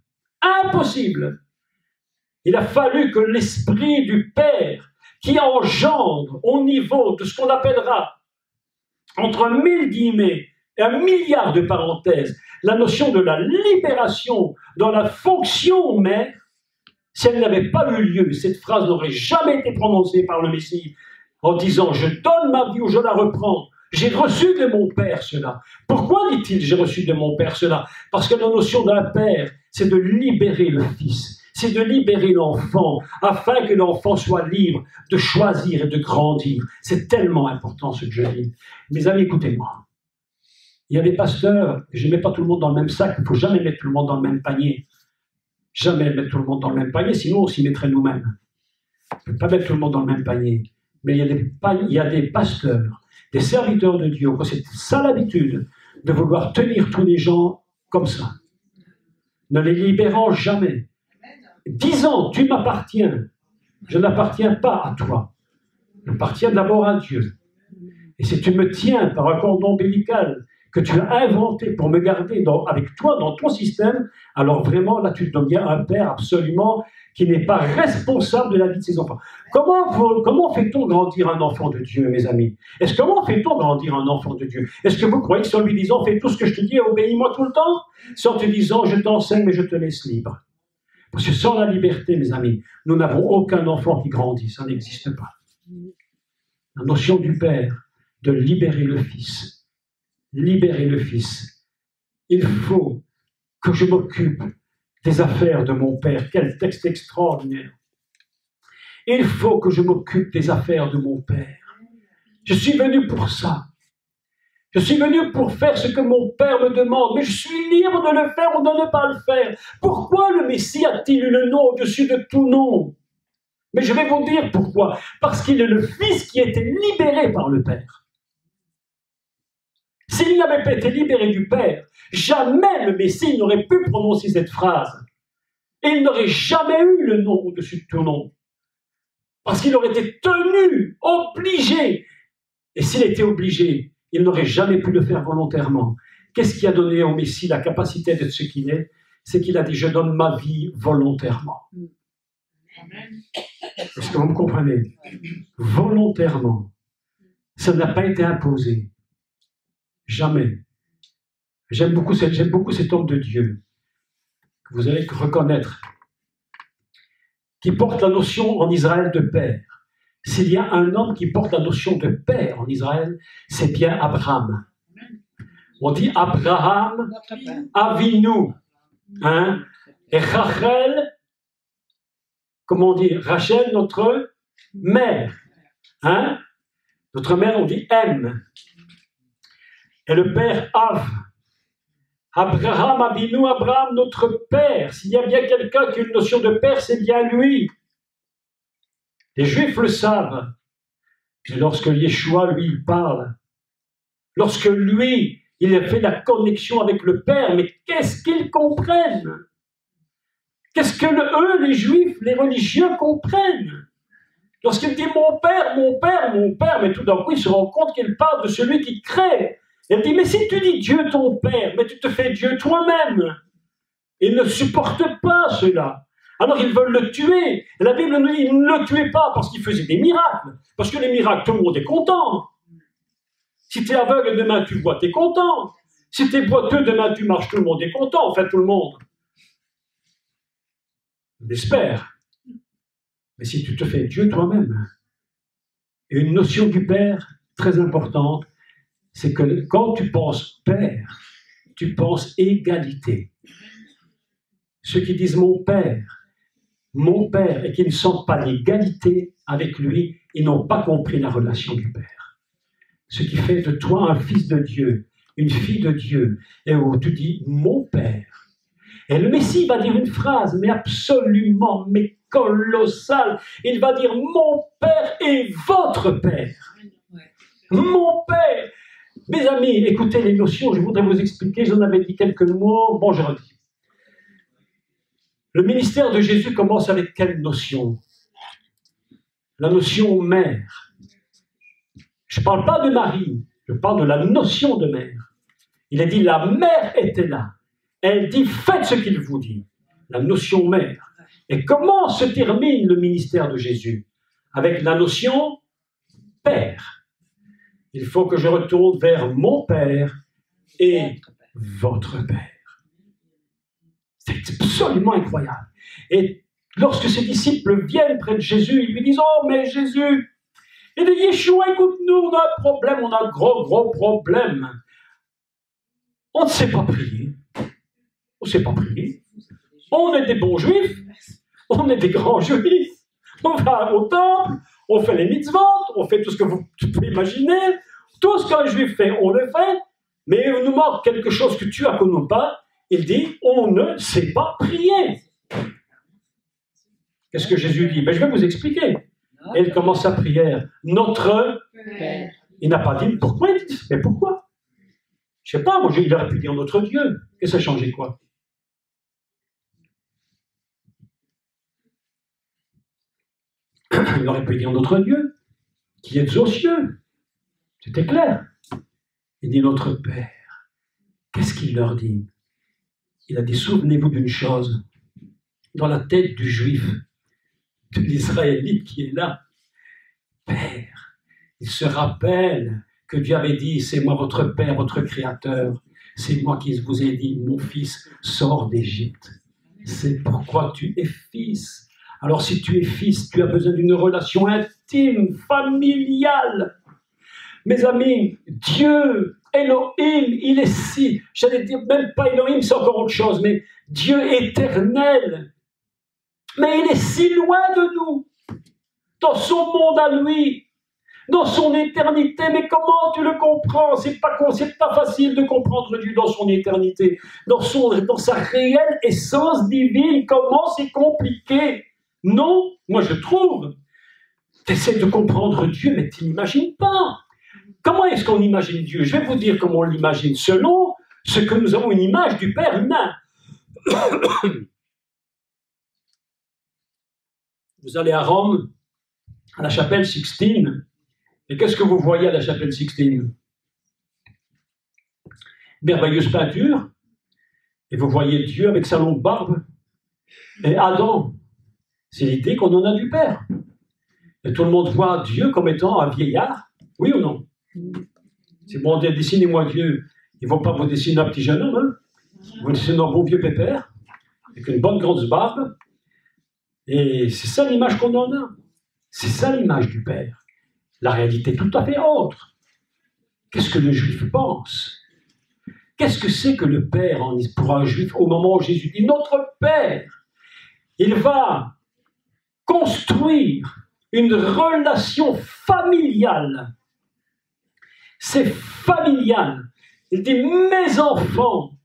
Impossible. Il a fallu que l'Esprit du Père, qui engendre au niveau de ce qu'on appellera, entre 1000 guillemets et 1 milliard de parenthèses, la notion de la libération dans la fonction mère, si elle n'avait pas eu lieu, cette phrase n'aurait jamais été prononcée par le Messie en disant « Je donne ma vie ou je la reprends ». J'ai reçu de mon Père cela. Pourquoi dit-il « J'ai reçu de mon Père cela » Parce que la notion d'un Père, c'est de libérer le Fils, c'est de libérer l'enfant, afin que l'enfant soit libre de choisir et de grandir. C'est tellement important ce que je dis. Mes amis, écoutez-moi. Il y a des pasteurs, je ne mets pas tout le monde dans le même sac, il ne faut jamais mettre tout le monde dans le même panier. Jamais mettre tout le monde dans le même panier, sinon on s'y mettrait nous-mêmes. On ne peut pas mettre tout le monde dans le même panier. Mais il y a des pasteurs, des serviteurs de Dieu, c'est ça l'habitude, de vouloir tenir tous les gens comme ça. Ne les libérant jamais. Disant, tu m'appartiens, je n'appartiens pas à toi. J'appartiens d'abord à Dieu. Et si tu me tiens par un cordon ombilical que tu as inventé pour me garder avec toi dans ton système, alors vraiment, là, tu deviens un père absolument qui n'est pas responsable de la vie de ses enfants. Comment fait-on grandir un enfant de Dieu, mes amis? Comment fait-on grandir un enfant de Dieu? Est-ce que vous croyez que c'est en lui disant, fais tout ce que je te dis et obéis-moi tout le temps? C'est en te disant, je t'enseigne, mais je te laisse libre. Parce que sans la liberté, mes amis, nous n'avons aucun enfant qui grandit, ça n'existe pas. La notion du Père, de libérer le Fils. Libérer le Fils. Il faut que je m'occupe des affaires de mon Père. Quel texte extraordinaire. Il faut que je m'occupe des affaires de mon Père. Je suis venu pour ça. Je suis venu pour faire ce que mon Père me demande, mais je suis libre de le faire ou de ne pas le faire. Pourquoi le Messie a-t-il eu le nom au-dessus de tout nom? Mais je vais vous dire pourquoi. Parce qu'il est le Fils qui a été libéré par le Père. S'il n'avait pas été libéré du Père, jamais le Messie n'aurait pu prononcer cette phrase. Et il n'aurait jamais eu le nom au-dessus de tout nom. Parce qu'il aurait été tenu, obligé. Et s'il était obligé, il n'aurait jamais pu le faire volontairement. Qu'est-ce qui a donné au Messie la capacité d'être ce qu'il est? C'est qu'il a dit, je donne ma vie volontairement. Est-ce que vous me comprenez? Volontairement. Ça n'a pas été imposé. Jamais. J'aime beaucoup cet homme de Dieu, que vous allez reconnaître, qui porte la notion en Israël de père. S'il y a un homme qui porte la notion de père en Israël, c'est bien Abraham. On dit Abraham, Avinu, hein? Et Rachel, comment on dit? Rachel, notre mère. Hein? Notre mère, on dit M. Et le père Av. Abraham, Avinu, Abraham, notre père. S'il y a bien quelqu'un qui a une notion de père, c'est bien lui. Les Juifs le savent. Et lorsque Yeshua, lui, il parle, lorsque lui, il a fait la connexion avec le Père, mais qu'est-ce qu'ils comprennent? Qu'est-ce que eux, les Juifs, les religieux comprennent? Lorsqu'il dit mon Père, mon Père, mon Père, mais tout d'un coup, il se rend compte qu'il parle de celui qui crée. Il dit, mais si tu dis Dieu ton Père, mais tu te fais Dieu toi-même. Ils ne supportent pas cela. Alors ils veulent le tuer. Et la Bible nous dit, ne le tuez pas parce qu'il faisait des miracles. Parce que les miracles, tout le monde est content. Si tu es aveugle, demain tu vois, tu es content. Si tu es boiteux, demain tu marches, tout le monde est content. Enfin, tout le monde. J'espère. Mais si tu te fais Dieu toi-même, et une notion du Père très importante, c'est que quand tu penses Père, tu penses égalité. Ceux qui disent mon Père, et qui ne sentent pas l'égalité avec lui, ils n'ont pas compris la relation du Père. Ce qui fait de toi un fils de Dieu, une fille de Dieu, et où tu dis mon Père. Et le Messie va dire une phrase, mais absolument, mais colossale. Il va dire, mon Père est votre Père. Mon Père. Mes amis, écoutez les notions, je voudrais vous expliquer, j'en avais dit quelques mots, bon, je redis. Le ministère de Jésus commence avec quelle notion? La notion mère. Je ne parle pas de Marie, je parle de la notion de mère. Il a dit, la mère était là. Elle dit, faites ce qu'il vous dit. La notion mère. Et comment se termine le ministère de Jésus? Avec la notion père. Il faut que je retourne vers mon Père et votre Père. C'est absolument incroyable. Et lorsque ses disciples viennent près de Jésus, ils lui disent, oh mais Jésus, il dit, Yeshua, écoute-nous, on a un problème, on a un gros problème. On ne sait pas prier. On ne sait pas prier. On est des bons juifs. On est des grands juifs. On va au temple. On fait les mitzvot. On fait tout ce que vous pouvez imaginer. Tout ce qu'un juif fait, on le fait. Mais il nous manque quelque chose que tu ne connais pas. Il dit, on ne sait pas prier. Qu'est-ce que Jésus dit? Ben, je vais vous expliquer. Et il commence sa prière. Notre Père. Il n'a pas dit pourquoi. Il dit, mais pourquoi? Je ne sais pas, moi, il aurait pu dire notre Dieu. Et ça changeait quoi? Il aurait pu dire notre Dieu, qui est aux cieux. C'était clair. Il dit notre Père. Qu'est-ce qu'il leur dit? Il a dit, souvenez-vous d'une chose. Dans la tête du Juif, de l'Israélite qui est là, Père, il se rappelle que Dieu avait dit, c'est moi votre Père, votre Créateur. C'est moi qui vous ai dit, mon fils, sors d'Égypte. C'est pourquoi tu es fils. Alors si tu es fils, tu as besoin d'une relation intime, familiale. Mes amis, Dieu, Elohim, il est si, j'allais dire même pas Elohim, c'est encore autre chose, mais Dieu éternel. Mais il est si loin de nous, dans son monde à lui, dans son éternité. Mais comment tu le comprends? C'est pas facile de comprendre Dieu dans son éternité, dans sa réelle essence divine. Comment c'est compliqué? Non, moi je trouve. Tu essaies de comprendre Dieu, mais tu n'imagines pas. Comment est-ce qu'on imagine Dieu? Je vais vous dire comment on l'imagine, selon ce que nous avons une image du Père humain. Vous allez à Rome, à la chapelle Sixtine, et qu'est-ce que vous voyez à la chapelle Sixtine? Merveilleuse peinture, et vous voyez Dieu avec sa longue barbe, et Adam. C'est l'idée qu'on en a du Père. Et tout le monde voit Dieu comme étant un vieillard, oui ou non? C'est bon, dessinez-moi Dieu. Ils ne vont pas vous dessiner un petit jeune homme, hein? Ils vont dessiner un beau vieux pépère, avec une bonne grosse barbe. Et c'est ça l'image qu'on en a. C'est ça l'image du Père. La réalité est tout à fait autre. Qu'est-ce que le Juif pense? Qu'est-ce que c'est que le Père pour un Juif au moment où Jésus dit notre Père? Il va construire une relation familiale. C'est familial. Il dit mes enfants,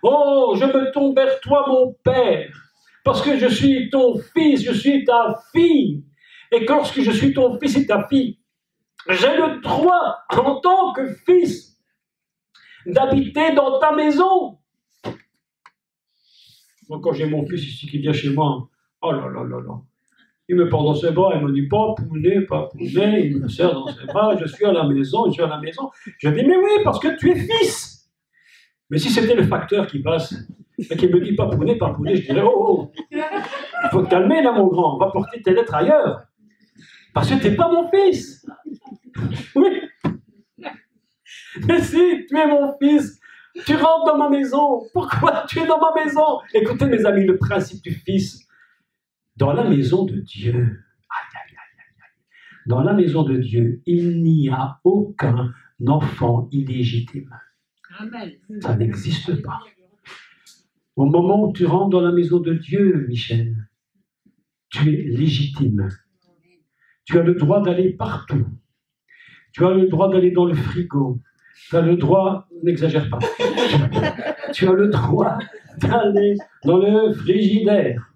oh, je me tourne vers toi, mon Père, parce que je suis ton fils, je suis ta fille. Et que lorsque je suis ton fils et ta fille, j'ai le droit, en tant que fils, d'habiter dans ta maison. Moi, quand j'ai mon fils ici qui vient chez moi, oh là là là là, il me prend dans ses bras, il me dit pas poulet, il me serre dans ses bras, je suis à la maison. Je dis mais oui, parce que tu es fils. Mais si c'était le facteur qui passe, et qui me dit pas poulet, je dirais oh, il faut te calmer là mon grand, on va porter tes lettres ailleurs. Parce que tu n'es pas mon fils. Oui. Mais si, tu es mon fils, tu rentres dans ma maison. Pourquoi tu es dans ma maison? Écoutez mes amis, le principe du fils, dans la maison de Dieu, dans la maison de Dieu, il n'y a aucun enfant illégitime. Amen. Ça n'existe pas. Au moment où tu rentres dans la maison de Dieu, Michel, tu es légitime. Tu as le droit d'aller partout. Tu as le droit d'aller dans le frigo. Tu as le droit, n'exagère pas, tu as le droit d'aller dans le frigidaire.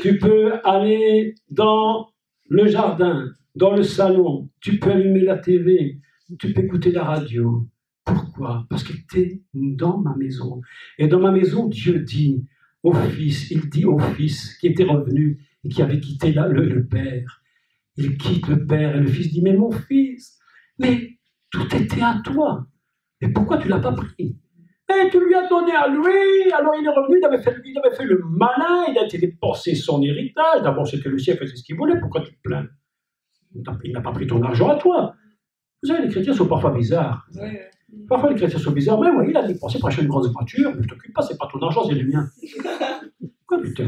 Tu peux aller dans le jardin, dans le salon. Tu peux allumer la TV. Tu peux écouter la radio. Pourquoi? Parce que tu es dans ma maison. Et dans ma maison, Dieu dit au Fils, il dit au Fils qui était revenu et qui avait quitté le Père. Il quitte le Père et le Fils dit, mais mon Fils, mais tout était à toi. Mais pourquoi tu ne l'as pas pris? Mais tu lui as donné à lui, alors il est revenu, il avait fait le malin, il a été dépensé son héritage. D'abord, c'était Lucien qui faisait ce qu'il voulait, pourquoi tu te plains? Il n'a pas pris ton argent à toi. Vous savez, les chrétiens sont parfois bizarres. Oui. Parfois, les chrétiens sont bizarres. Mais oui, il a dépensé pour acheter une grosse voiture, ne t'occupe pas, c'est pas ton argent, c'est le mien.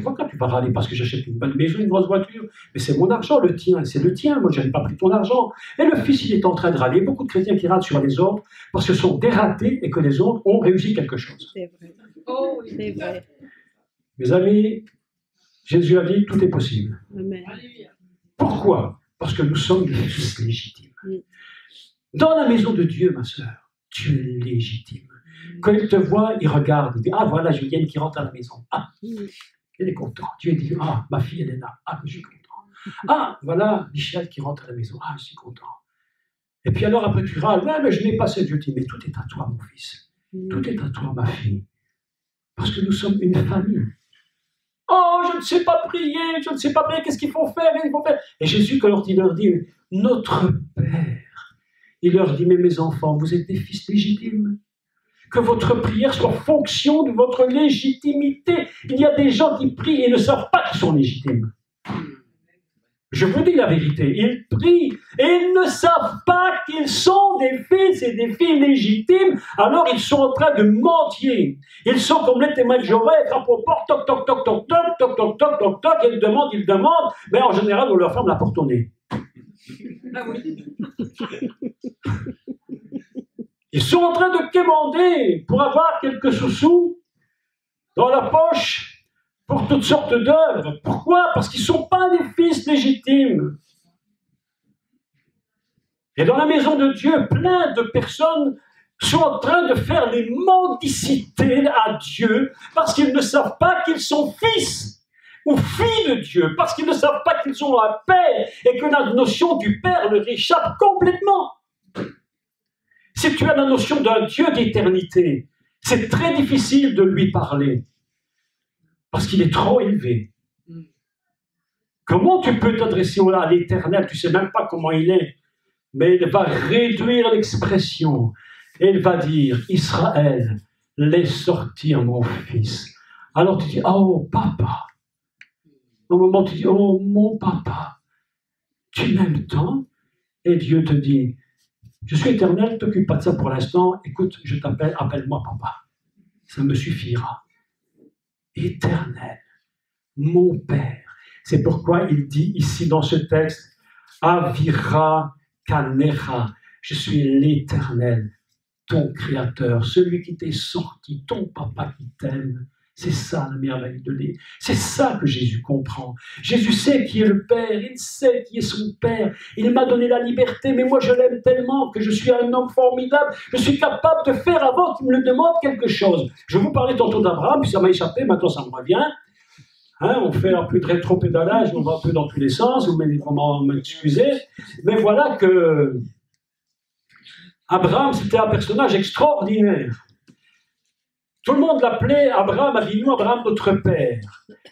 Pourquoi tu vas râler parce que j'achète une bonne maison, une grosse voiture? Mais c'est mon argent, le tien, c'est le tien. Moi, je n'ai pas pris ton argent. Et le Fils, il est en train de râler. Beaucoup de chrétiens qui râlent sur les autres parce que ce sont dératés et que les autres ont réussi quelque chose. C'est vrai. Oh, oui. C'est vrai. Mes amis, Jésus a dit tout est possible. Amen. Alléluia. Pourquoi? Parce que nous sommes des fils légitimes. Dans la maison de Dieu, ma sœur, tu es légitime. Quand il te voit, il regarde, il dit, ah voilà Julienne qui rentre à la maison. Ah, elle est contente. Dieu dit, ah, ma fille, elle est là. Ah, je suis content. Ah, voilà Michel qui rentre à la maison. Ah, je suis content. Et puis alors après tu râles, ouais, mais je n'ai pas cette Dieu dit, mais tout est à toi, mon fils. Tout est à toi, ma fille. Parce que nous sommes une famille. Oh, je ne sais pas prier, qu'est-ce qu'il faut faire, Et Jésus, quand il leur dit, notre Père, il leur dit, mais mes enfants, vous êtes des fils légitimes. Que votre prière soit fonction de votre légitimité. Il y a des gens qui prient et ne savent pas qu'ils sont légitimes. Je vous dis la vérité, ils prient et ils ne savent pas qu'ils sont des fils et des filles légitimes, alors ils sont en train de mentir. Ils sont comme les témoins de Jéhovah, ils frappent aux portes, toc, toc, toc, toc, toc, toc, toc, toc, toc, toc, ils demandent, mais en général, on leur ferme la porte au nez. Ah oui. Ils sont en train de quémander pour avoir quelques sous-sous dans la poche pour toutes sortes d'œuvres. Pourquoi? Parce qu'ils ne sont pas des fils légitimes. Et dans la maison de Dieu, plein de personnes sont en train de faire les mendicités à Dieu parce qu'ils ne savent pas qu'ils sont fils ou filles de Dieu, parce qu'ils ne savent pas qu'ils ont un Père et que la notion du Père leur échappe complètement. Si tu as la notion d'un Dieu d'éternité, c'est très difficile de lui parler parce qu'il est trop élevé. Comment tu peux t'adresser à l'Éternel? Tu ne sais même pas comment il est, mais il va réduire l'expression et il va dire, Israël, laisse sortir mon fils. Alors tu dis, oh papa. Au moment où tu dis, oh mon papa, tu m'aimes tant? Et Dieu te dit, je suis éternel, ne t'occupe pas de ça pour l'instant, écoute, je t'appelle, appelle-moi papa. Ça me suffira. Éternel, mon Père. C'est pourquoi il dit ici dans ce texte, Avira Kanecha, je suis l'Éternel, ton Créateur, celui qui t'est sorti, ton papa qui t'aime. C'est ça la merveille de l'Église. C'est ça que Jésus comprend. Jésus sait qui est le Père, il sait qui est son Père. Il m'a donné la liberté, mais moi je l'aime tellement que je suis un homme formidable. Je suis capable de faire avant qu'il me le demande quelque chose. Je vous parlais tantôt d'Abraham, puis ça m'a échappé, maintenant ça me revient. Hein, on fait un peu de rétropédalage, on va un peu dans tous les sens, vous m'excusez. Mais voilà que Abraham, c'était un personnage extraordinaire. Tout le monde l'appelait Abraham Avinu, Abraham notre père.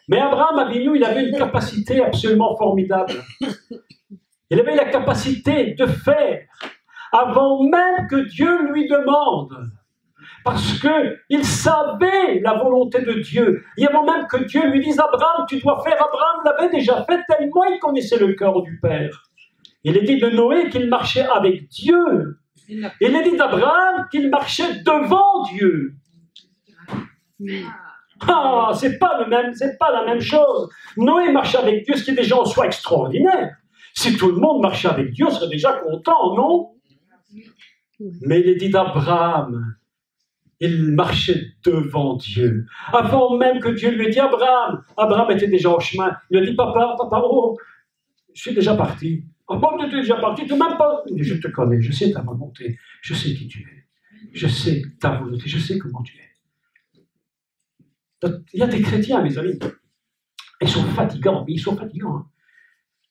Mais Abraham Avinu, il avait une capacité absolument formidable. Il avait la capacité de faire avant même que Dieu lui demande. Parce qu'il savait la volonté de Dieu. Et avant même que Dieu lui dise, Abraham, tu dois faire, Abraham l'avait déjà fait tellement il connaissait le cœur du Père. Il est dit de Noé qu'il marchait avec Dieu. Il est dit d'Abraham qu'il marchait devant Dieu. Ah, c'est pas la même chose. Noé marchait avec Dieu, ce qui est déjà en soi extraordinaire. Si tout le monde marchait avec Dieu, on serait déjà content, non? Mais il est dit d'Abraham, il marchait devant Dieu. Avant même que Dieu lui ait dit Abraham, Abraham était déjà en chemin. Il a dit papa, oh, je suis déjà parti. Ah bon, tu es déjà parti, tu n'es même pas. Je te connais, je sais ta volonté, je sais qui tu es. Je sais ta volonté, je sais comment tu es. Il y a des chrétiens, mes amis, ils sont fatigants, mais ils sont fatigants. Hein.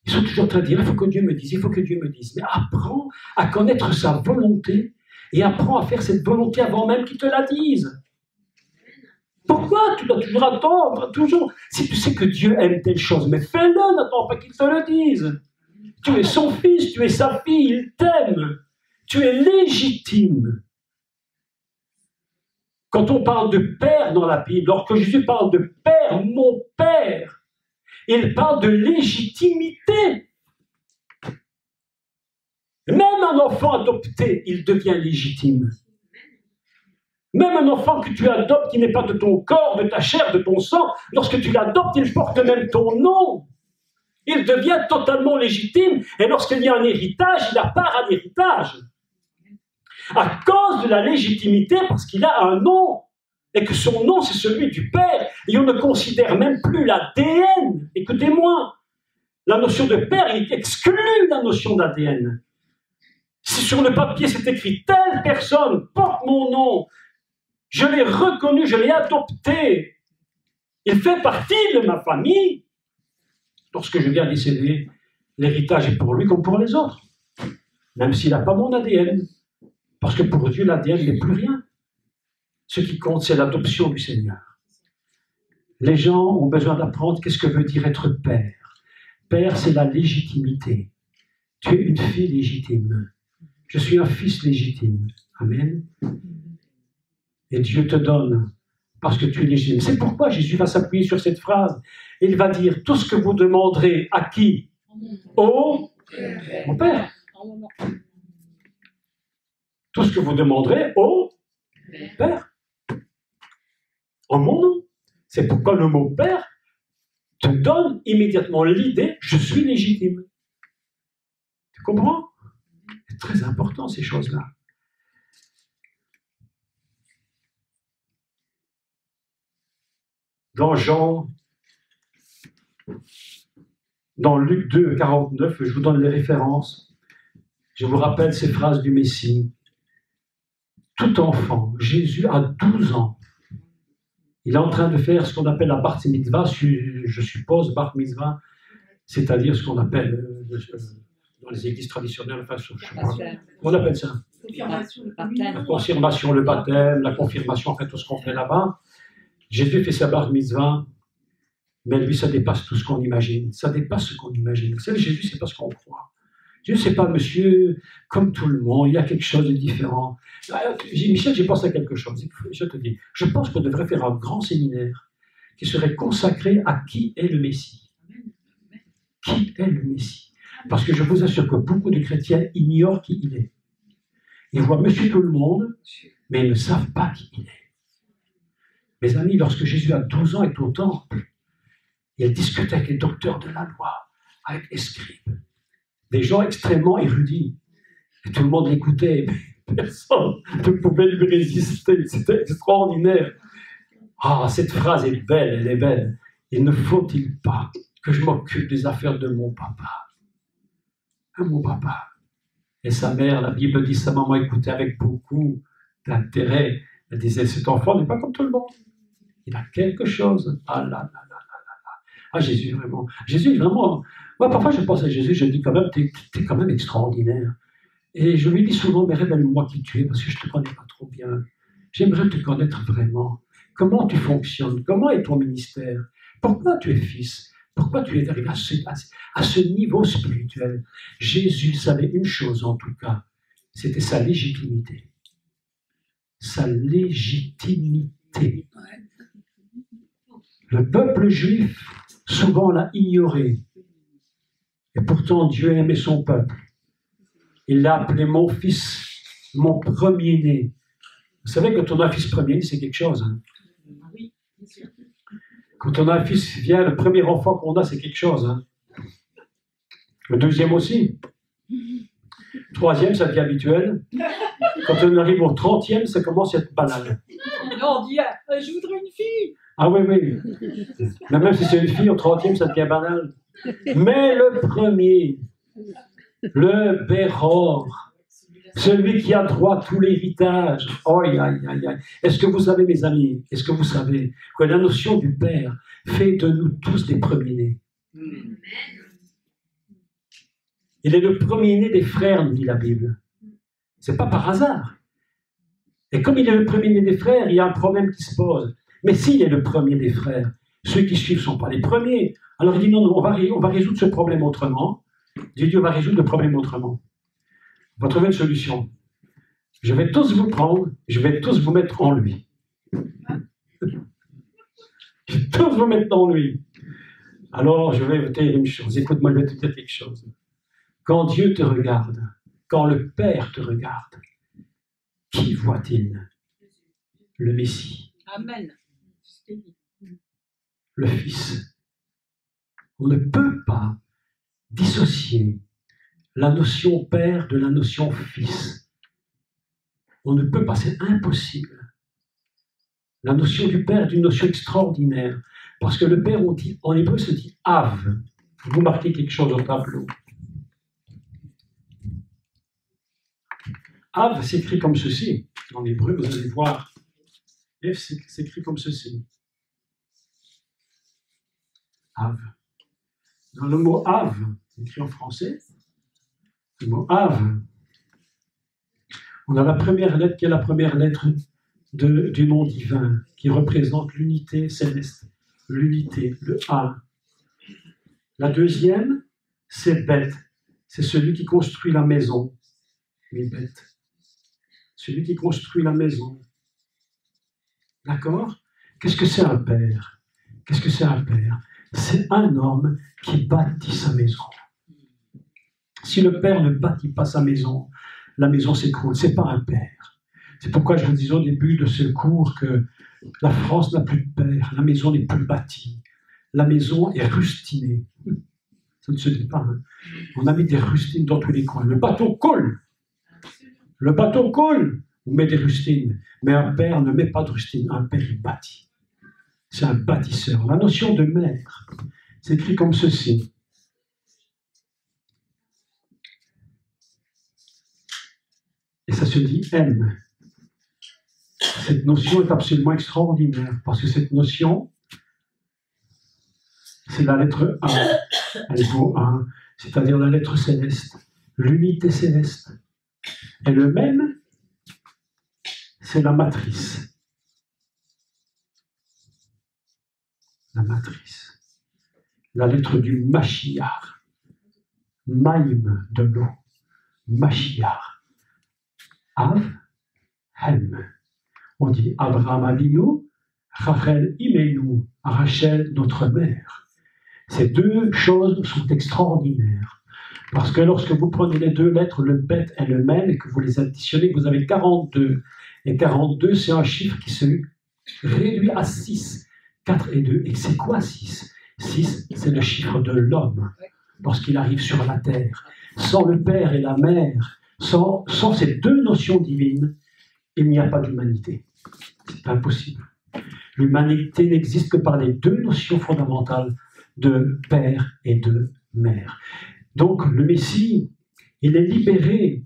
Ils sont toujours en train de dire, il faut que Dieu me dise, il faut que Dieu me dise. Mais apprends à connaître sa volonté et apprends à faire cette volonté avant même qu'il te la dise. Pourquoi tu dois toujours attendre, toujours? Si tu sais que Dieu aime telle chose, mais fais-le, n'attends pas qu'il te le dise. Tu es son fils, tu es sa fille, il t'aime. Tu es légitime. Quand on parle de père dans la Bible, lorsque Jésus parle de père, mon père, il parle de légitimité. Même un enfant adopté, il devient légitime. Même un enfant que tu adoptes, qui n'est pas de ton corps, de ta chair, de ton sang, lorsque tu l'adoptes, il porte même ton nom. Il devient totalement légitime, et lorsqu'il y a un héritage, il a part à l'héritage. À cause de la légitimité, parce qu'il a un nom, et que son nom, c'est celui du Père, et on ne considère même plus l'ADN. Écoutez-moi, la notion de Père, il exclut la notion d'ADN. Si sur le papier c'est écrit « telle personne porte mon nom », je l'ai reconnu, je l'ai adopté, il fait partie de ma famille. Lorsque je viens décéder, l'héritage est pour lui comme pour les autres, même s'il n'a pas mon ADN. Parce que pour Dieu, l'ADN n'est plus rien. Ce qui compte, c'est l'adoption du Seigneur. Les gens ont besoin d'apprendre qu'est-ce que veut dire être père. Père, c'est la légitimité. Tu es une fille légitime. Je suis un fils légitime. Amen. Et Dieu te donne parce que tu es légitime. C'est pourquoi Jésus va s'appuyer sur cette phrase. Il va dire, tout ce que vous demanderez à qui? Au Père. Tout ce que vous demanderez au Père. En mon nom. C'est pourquoi le mot Père te donne immédiatement l'idée, je suis légitime. Tu comprends? C'est très important ces choses-là. Dans Luc 2, 49, je vous donne les références. Je vous rappelle ces phrases du Messie. Tout enfant, Jésus a 12 ans. Il est en train de faire ce qu'on appelle la bar mitzvah, je suppose, bar mitzvah, c'est-à-dire ce qu'on appelle dans les églises traditionnelles, enfin, je sais pas, on appelle ça. La confirmation, le baptême, la confirmation, en fait, tout ce qu'on fait là-bas. Jésus fait sa bar mitzvah, mais lui, ça dépasse tout ce qu'on imagine. Ça dépasse ce qu'on imagine. Vous savez, Jésus, c'est pas ce qu'on croit. Jésus, c'est pas monsieur comme tout le monde, il y a quelque chose de différent. Michel, j'ai pensé à quelque chose. Je te dis, je pense qu'on devrait faire un grand séminaire qui serait consacré à qui est le Messie. Qui est le Messie? Parce que je vous assure que beaucoup de chrétiens ignorent qui il est. Ils voient monsieur tout le monde, mais ils ne savent pas qui il est. Mes amis, lorsque Jésus a 12 ans est au temple, il discute avec les docteurs de la loi, avec les scribes, des gens extrêmement érudits. Et tout le monde l'écoutait, personne ne pouvait lui résister, c'était extraordinaire. Ah, cette phrase est belle, elle est belle. Il ne faut-il pas que je m'occupe des affaires de mon papa? Mon papa. Et sa mère, la Bible dit, sa maman écoutait avec beaucoup d'intérêt. Elle disait, cet enfant n'est pas comme tout le monde. Il a quelque chose. Ah là là là là là. Ah, Jésus, vraiment. Jésus, vraiment. Moi, parfois, je pense à Jésus, je dis quand même, t'es quand même extraordinaire. Et je lui dis souvent, mais révèle-moi qui tu es, parce que je ne te connais pas trop bien. J'aimerais te connaître vraiment. Comment tu fonctionnes? Comment est ton ministère? Pourquoi tu es fils? Pourquoi tu es arrivé à ce niveau spirituel? Jésus savait une chose en tout cas, c'était sa légitimité. Sa légitimité. Le peuple juif, souvent, l'a ignoré. Et pourtant, Dieu aimait son peuple. Il l'a appelé mon fils, mon premier-né. Vous savez, quand on a un fils premier-né, c'est quelque chose. Hein? Oui, bien sûr. Quand on a un fils vient, le premier enfant qu'on a, c'est quelque chose. Hein? Le deuxième aussi. Le troisième, ça devient habituel. Quand on arrive au 30e, ça commence à être banal. Non, on dit, je voudrais une fille. Ah oui, oui. Mais même si c'est une fille, au 30e, ça devient banal. Mais le premier, le Béror, Celui qui a droit à tout l'héritage. Oh, aïe, aïe, aïe. Est-ce que vous savez, mes amis, est-ce que vous savez que la notion du Père fait de nous tous des premiers-nés? Il est le premier-né des frères, nous dit la Bible. C'est pas par hasard. Et comme il est le premier-né des frères, il y a un problème qui se pose. Mais s'il est le premier des frères, ceux qui suivent ne sont pas les premiers. Alors il dit non, on va résoudre ce problème autrement. Dieu va résoudre le problème autrement. On va trouver une solution. Je vais tous vous prendre, je vais tous vous mettre en lui. Je vais tous vous mettre en lui. Alors je vais vous dire une chose. Écoute-moi, je vais te dire quelque chose. Quand Dieu te regarde, quand le Père te regarde, qui voit-il? Le Messie. Amen. Le Fils. On ne peut pas dissocier la notion Père de la notion Fils. On ne peut pas, c'est impossible. La notion du Père est une notion extraordinaire, parce que le Père, en hébreu, se dit Av. Vous marquez quelque chose au tableau. Av s'écrit comme ceci. En hébreu, vous allez voir. F s'écrit comme ceci. Av. Dans le mot Av, écrit en français, le mot Av, on a la première lettre qui est la première lettre du nom divin, qui représente l'unité céleste, l'unité, le A. La deuxième, c'est Bet, c'est celui qui construit la maison. Oui, Bet. Celui qui construit la maison. D'accord? Qu'est-ce que c'est un père? Qu'est-ce que c'est un père? C'est un homme qui bâtit sa maison. Si le père ne bâtit pas sa maison, la maison s'écroule. Ce n'est pas un père. C'est pourquoi je vous disais au début de ce cours que la France n'a plus de père. La maison n'est plus bâtie. La maison est rustinée. Ça ne se dit pas. Hein? On a mis des rustines dans tous les coins. Le bateau coule. Le bateau coule. On met des rustines. Mais un père ne met pas de rustines. Un père, il bâtit. C'est un bâtisseur. La notion de maître, c'est écrit comme ceci. Et ça se dit M. Cette notion est absolument extraordinaire, parce que cette notion, c'est la lettre A. Elle vaut 1, c'est-à-dire la lettre céleste, l'unité céleste. Et le même, c'est la matrice. La matrice. La lettre du Mashiach. Maïm de l'eau. Mashiach. Av, Hem. On dit Abraham Avinu, Rachel Imenu, Rachel notre mère. Ces deux choses sont extraordinaires. Parce que lorsque vous prenez les deux lettres, le Bet et le Mem, et que vous les additionnez, vous avez 42. Et 42, c'est un chiffre qui se réduit à 6. 4 et 2. Et c'est quoi 6? 6, c'est le chiffre de l'homme, lorsqu'il arrive sur la terre. Sans le Père et la Mère, sans ces deux notions divines, il n'y a pas d'humanité. C'est impossible. L'humanité n'existe que par les deux notions fondamentales de Père et de Mère. Donc le Messie, il est libéré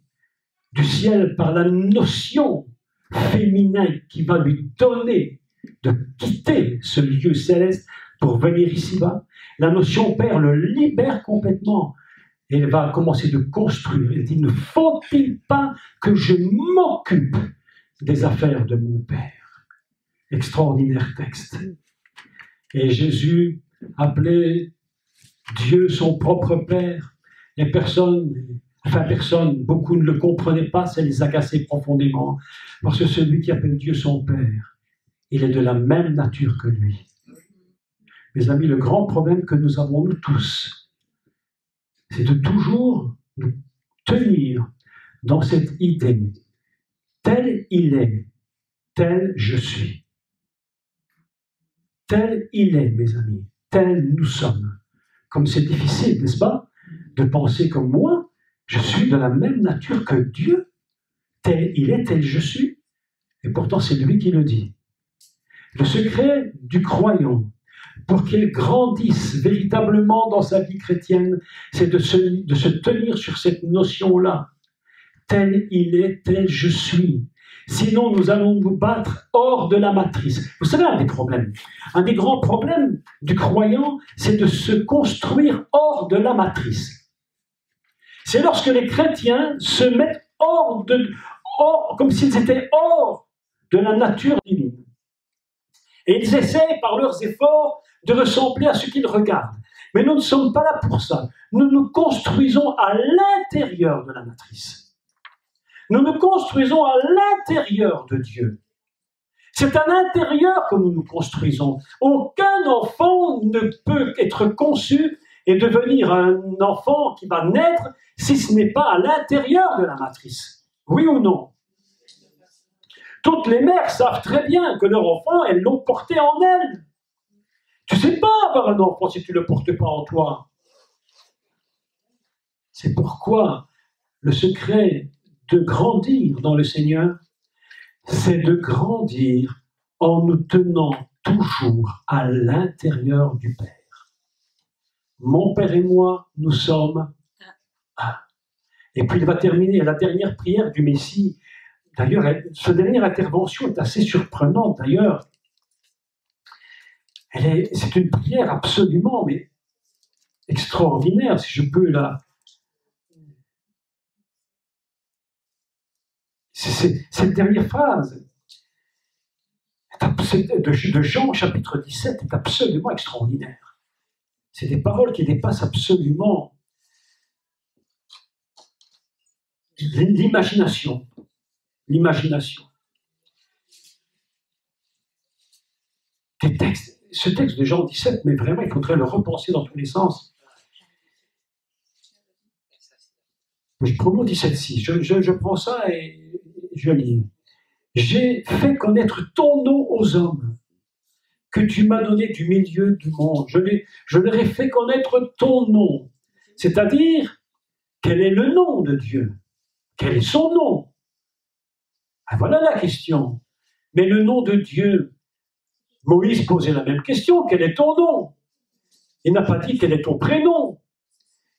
du ciel par la notion féminine qui va lui donner de quitter ce lieu céleste pour venir ici-bas. La notion Père le libère complètement. Et elle va commencer de construire. Elle dit, ne faut-il pas que je m'occupe des affaires de mon Père? Extraordinaire texte. Et Jésus appelait Dieu son propre Père. Et personne, beaucoup ne le comprenaient pas, ça les agaçait profondément. Parce que celui qui appelle Dieu son Père, il est de la même nature que lui. Mes amis, le grand problème que nous avons, nous tous, c'est de toujours nous tenir dans cette idée. Tel il est, tel je suis. Tel il est, mes amis, tel nous sommes. Comme c'est difficile, n'est-ce pas, de penser comme moi, je suis de la même nature que Dieu. Tel il est, tel je suis. Et pourtant, c'est lui qui le dit. Le secret du croyant, pour qu'il grandisse véritablement dans sa vie chrétienne, c'est de se tenir sur cette notion-là. tel il est, tel je suis. Sinon, nous allons nous battre hors de la matrice. Vous savez, un des problèmes, un des grands problèmes du croyant, c'est de se construire hors de la matrice. C'est lorsque les chrétiens se mettent comme s'ils étaient hors de la nature divine. Et ils essaient, par leurs efforts, de ressembler à ce qu'ils regardent. Mais nous ne sommes pas là pour ça. Nous nous construisons à l'intérieur de la matrice. Nous nous construisons à l'intérieur de Dieu. C'est à l'intérieur que nous nous construisons. Aucun enfant ne peut être conçu et devenir un enfant qui va naître si ce n'est pas à l'intérieur de la matrice. Oui ou non? Toutes les mères savent très bien que leur enfant, elles l'ont porté en elles. Tu ne sais pas avoir un enfant si tu ne le portes pas en toi. C'est pourquoi le secret de grandir dans le Seigneur, c'est de grandir en nous tenant toujours à l'intérieur du Père. Mon Père et moi, nous sommes un. Et puis il va terminer la dernière prière du Messie. D'ailleurs, cette dernière intervention est assez surprenante. D'ailleurs, c'est une prière absolument mais extraordinaire, si je peux la... Cette dernière phrase de Jean, chapitre 17, est absolument extraordinaire. C'est des paroles qui dépassent absolument l'imagination. L'imagination. Ce texte de Jean 17, mais vraiment, il faudrait le repenser dans tous les sens. Je prends 17,6. Je prends ça et je lis. J'ai fait connaître ton nom aux hommes, que tu m'as donné du milieu du monde. Je leur ai fait connaître ton nom. C'est-à-dire, quel est le nom de Dieu? Quel est son nom? Ah, voilà la question. Mais le nom de Dieu, Moïse posait la même question. Quel est ton nom? Il n'a pas dit quel est ton prénom.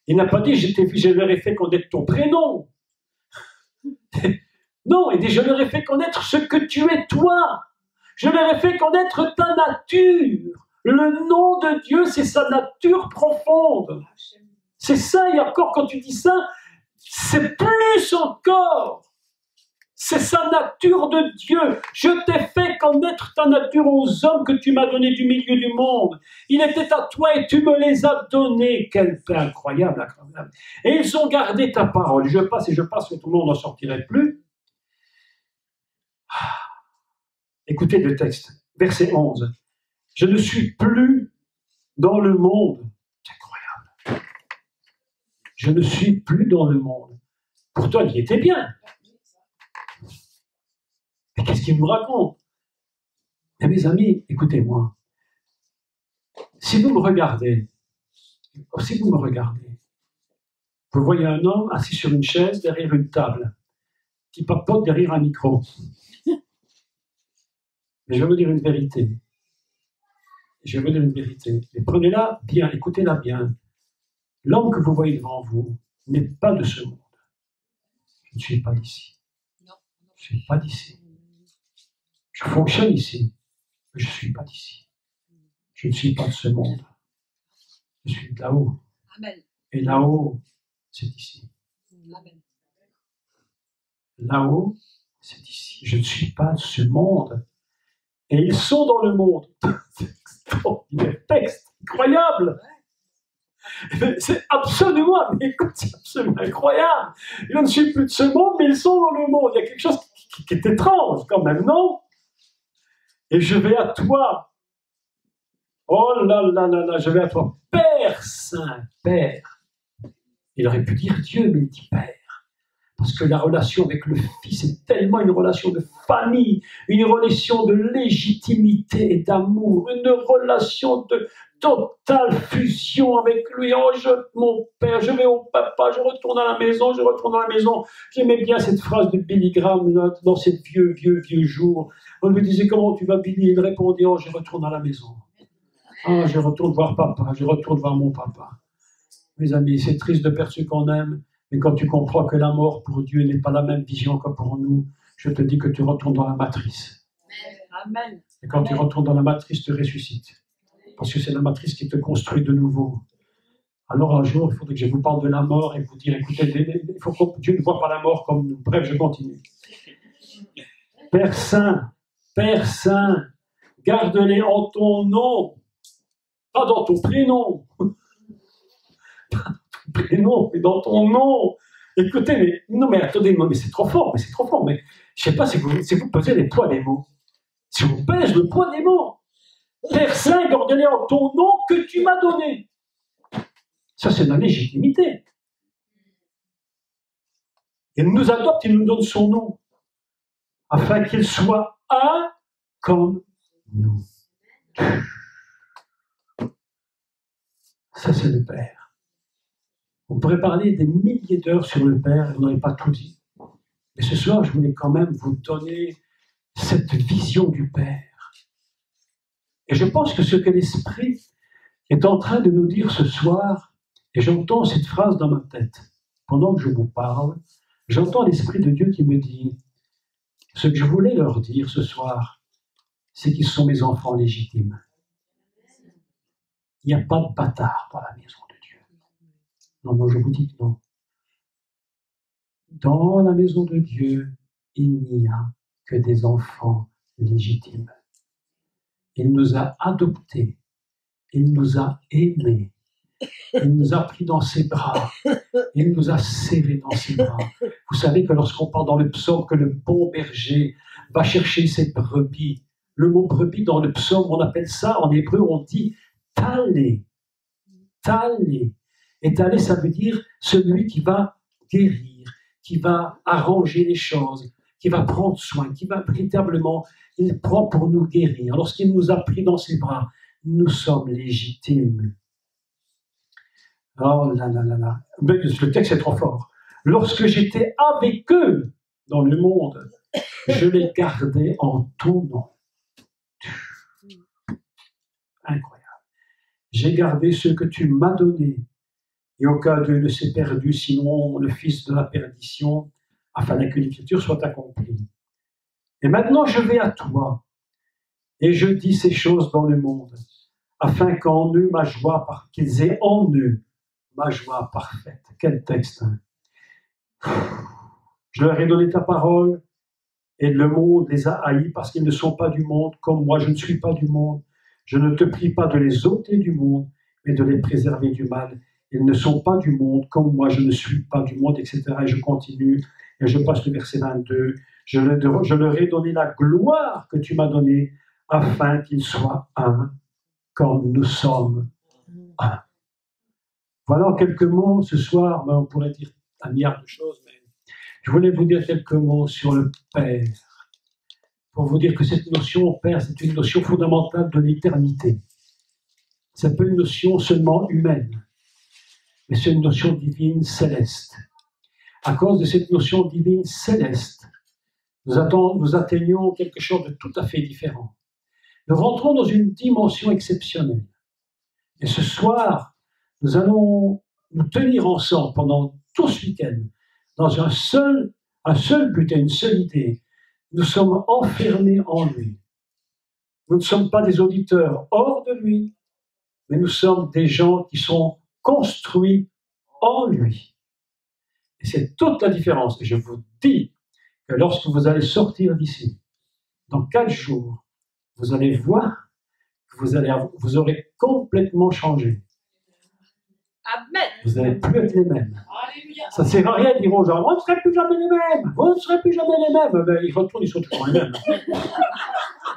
Il n'a pas dit je leur ai fait connaître ton prénom. Non, il dit je leur ai fait connaître ce que tu es toi. Je leur ai fait connaître ta nature. Le nom de Dieu, c'est sa nature profonde. C'est ça, et encore quand tu dis ça, c'est plus encore. C'est sa nature de Dieu. Je t'ai fait connaître ta nature aux hommes que tu m'as donnés du milieu du monde. Il était à toi et tu me les as donnés. Quel paix incroyable, incroyable. Et ils ont gardé ta parole. Je passe et je passe, que tout le monde n'en sortirait plus. Écoutez le texte, verset 11. Je ne suis plus dans le monde. C'est incroyable. Je ne suis plus dans le monde. Pourtant, il y était bien. Mais qu'est-ce qu'il nous raconte? Et mes amis, écoutez-moi. Si vous me regardez, vous voyez un homme assis sur une chaise derrière une table, qui papote derrière un micro. Mais je vais vous dire une vérité. Mais prenez-la bien, écoutez-la bien. L'homme que vous voyez devant vous n'est pas de ce monde. Je ne suis pas d'ici. Je ne suis pas d'ici. Je fonctionne ici, mais je ne suis pas d'ici. Je ne suis pas de ce monde. Je suis de là-haut. Amen. Et là-haut, c'est ici. Amen. Là-haut, c'est ici. Je ne suis pas de ce monde. Et ils sont dans le monde. C'est extraordinaire. Texte incroyable. C'est absolument incroyable. Je ne suis plus de ce monde, mais ils sont dans le monde. Il y a quelque chose qui est étrange quand même, non? Et je vais à toi. Oh là là là là, je vais à toi. Père Saint, Père. Il aurait pu dire Dieu, mais il dit Père. Parce que la relation avec le Fils est tellement une relation de famille, une relation de légitimité et d'amour, une relation de totale fusion avec lui. Oh, mon Père, je vais au papa, je retourne à la maison, J'aimais bien cette phrase de Billy Graham dans ces vieux jours. On lui disait, comment tu vas, Billy? Il répondait, oh, je retourne à la maison. Ah, je retourne voir papa, je retourne voir mon papa. Mes amis, c'est triste de perdre ce qu'on aime, Mais quand tu comprends que la mort pour Dieu n'est pas la même vision que pour nous, je te dis que tu retournes dans la matrice. Amen. Et quand tu retournes dans la matrice, tu ressuscites. Parce que c'est la matrice qui te construit de nouveau. Alors un jour, il faudrait que je vous parle de la mort et vous dire, écoutez, il faut que Dieu ne voit pas la mort comme nous. Bref, je continue. Père Saint, garde-les en ton nom, pas dans ton prénom. Pas dans ton prénom, mais dans ton nom. Écoutez, mais attendez, mais c'est trop fort, mais je ne sais pas si vous pesez les poids des mots. Si vous pèse le poids des mots. Père Saint, garde-les en ton nom que tu m'as donné. Ça, c'est la légitimité. Il nous adopte, il nous donne son nom, afin qu'il soit un comme nous. Ça, c'est le Père. On pourrait parler des milliers d'heures sur le Père, et on n'aurait pas tout dit. Mais ce soir, je voulais quand même vous donner cette vision du Père. Et je pense que ce que l'Esprit est en train de nous dire ce soir, et j'entends cette phrase dans ma tête, pendant que je vous parle, j'entends l'Esprit de Dieu qui me dit, ce que je voulais leur dire ce soir, c'est qu'ils sont mes enfants légitimes. Il n'y a pas de bâtard dans la maison de Dieu. Non, moi je vous dis que non. Dans la maison de Dieu, il n'y a que des enfants légitimes. Il nous a adoptés, il nous a aimés, il nous a pris dans ses bras, il nous a serrés dans ses bras. Vous savez que lorsqu'on parle dans le psaume que le bon berger va chercher ses brebis, le mot brebis dans le psaume, on appelle ça, en hébreu, on dit talé. Talé. Et talé, ça veut dire celui qui va guérir, qui va arranger les choses, qui va prendre soin, qui va véritablement, il prend pour nous guérir. Lorsqu'il nous a pris dans ses bras, nous sommes légitimes. Oh là là là là. Mais le texte est trop fort. Lorsque j'étais avec eux dans le monde, je les gardais en ton nom. Incroyable. J'ai gardé ce que tu m'as donné, et au cas d'eux ne s'est perdu, sinon le fils de la perdition, afin que l'écriture soit accomplie. Et maintenant je vais à toi, et je dis ces choses dans le monde, afin qu'en eux ma joie, qu'ils aient en eux ma joie parfaite. Quel texte, hein? Je leur ai donné ta parole, et le monde les a haïs parce qu'ils ne sont pas du monde, comme moi je ne suis pas du monde. Je ne te prie pas de les ôter du monde, mais de les préserver du mal. Ils ne sont pas du monde, comme moi je ne suis pas du monde, etc. Et je continue, et je passe le verset 22. Je leur ai donné la gloire que tu m'as donnée, afin qu'ils soient un, comme nous sommes un. Voilà en quelques mots ce soir, on pourrait dire un milliard de choses, mais je voulais vous dire quelques mots sur le Père, pour vous dire que cette notion Père, c'est une notion fondamentale de l'éternité. Ce n'est pas une notion seulement humaine, mais c'est une notion divine céleste. À cause de cette notion divine céleste, nous atteignons quelque chose de tout à fait différent. Nous rentrons dans une dimension exceptionnelle. Et ce soir, nous allons nous tenir ensemble pendant tout ce week-end dans un seul but et une seule idée. Nous sommes enfermés en lui. Nous ne sommes pas des auditeurs hors de lui, mais nous sommes des gens qui sont construits en lui. Et c'est toute la différence. Et je vous dis que lorsque vous allez sortir d'ici, dans 4 jours, vous allez voir que vous aurez complètement changé. Amen. Vous n'allez plus être les mêmes. Alléluia. Ça ne sert à rien de dire aux gens, vous ne serez plus jamais les mêmes. Vous ne serez plus jamais les mêmes. Ben, ils retournent, ils sont toujours les mêmes.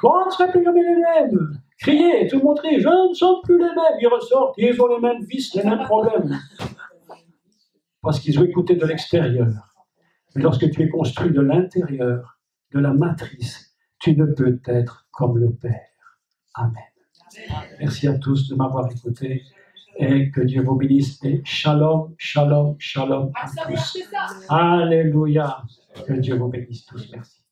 Vous ne serez plus jamais les mêmes. Criez, tout le monde crie, je ne sont plus les mêmes. Ils ressortent, ils ont les mêmes vices, les mêmes problèmes. Parce qu'ils ont écouté de l'extérieur. Mais lorsque tu es construit de l'intérieur, de la matrice, tu ne peux être comme le Père. Amen. Merci à tous de m'avoir écouté. Et que Dieu vous bénisse. Et shalom, shalom, shalom à tous. Alléluia. Que Dieu vous bénisse tous. Merci.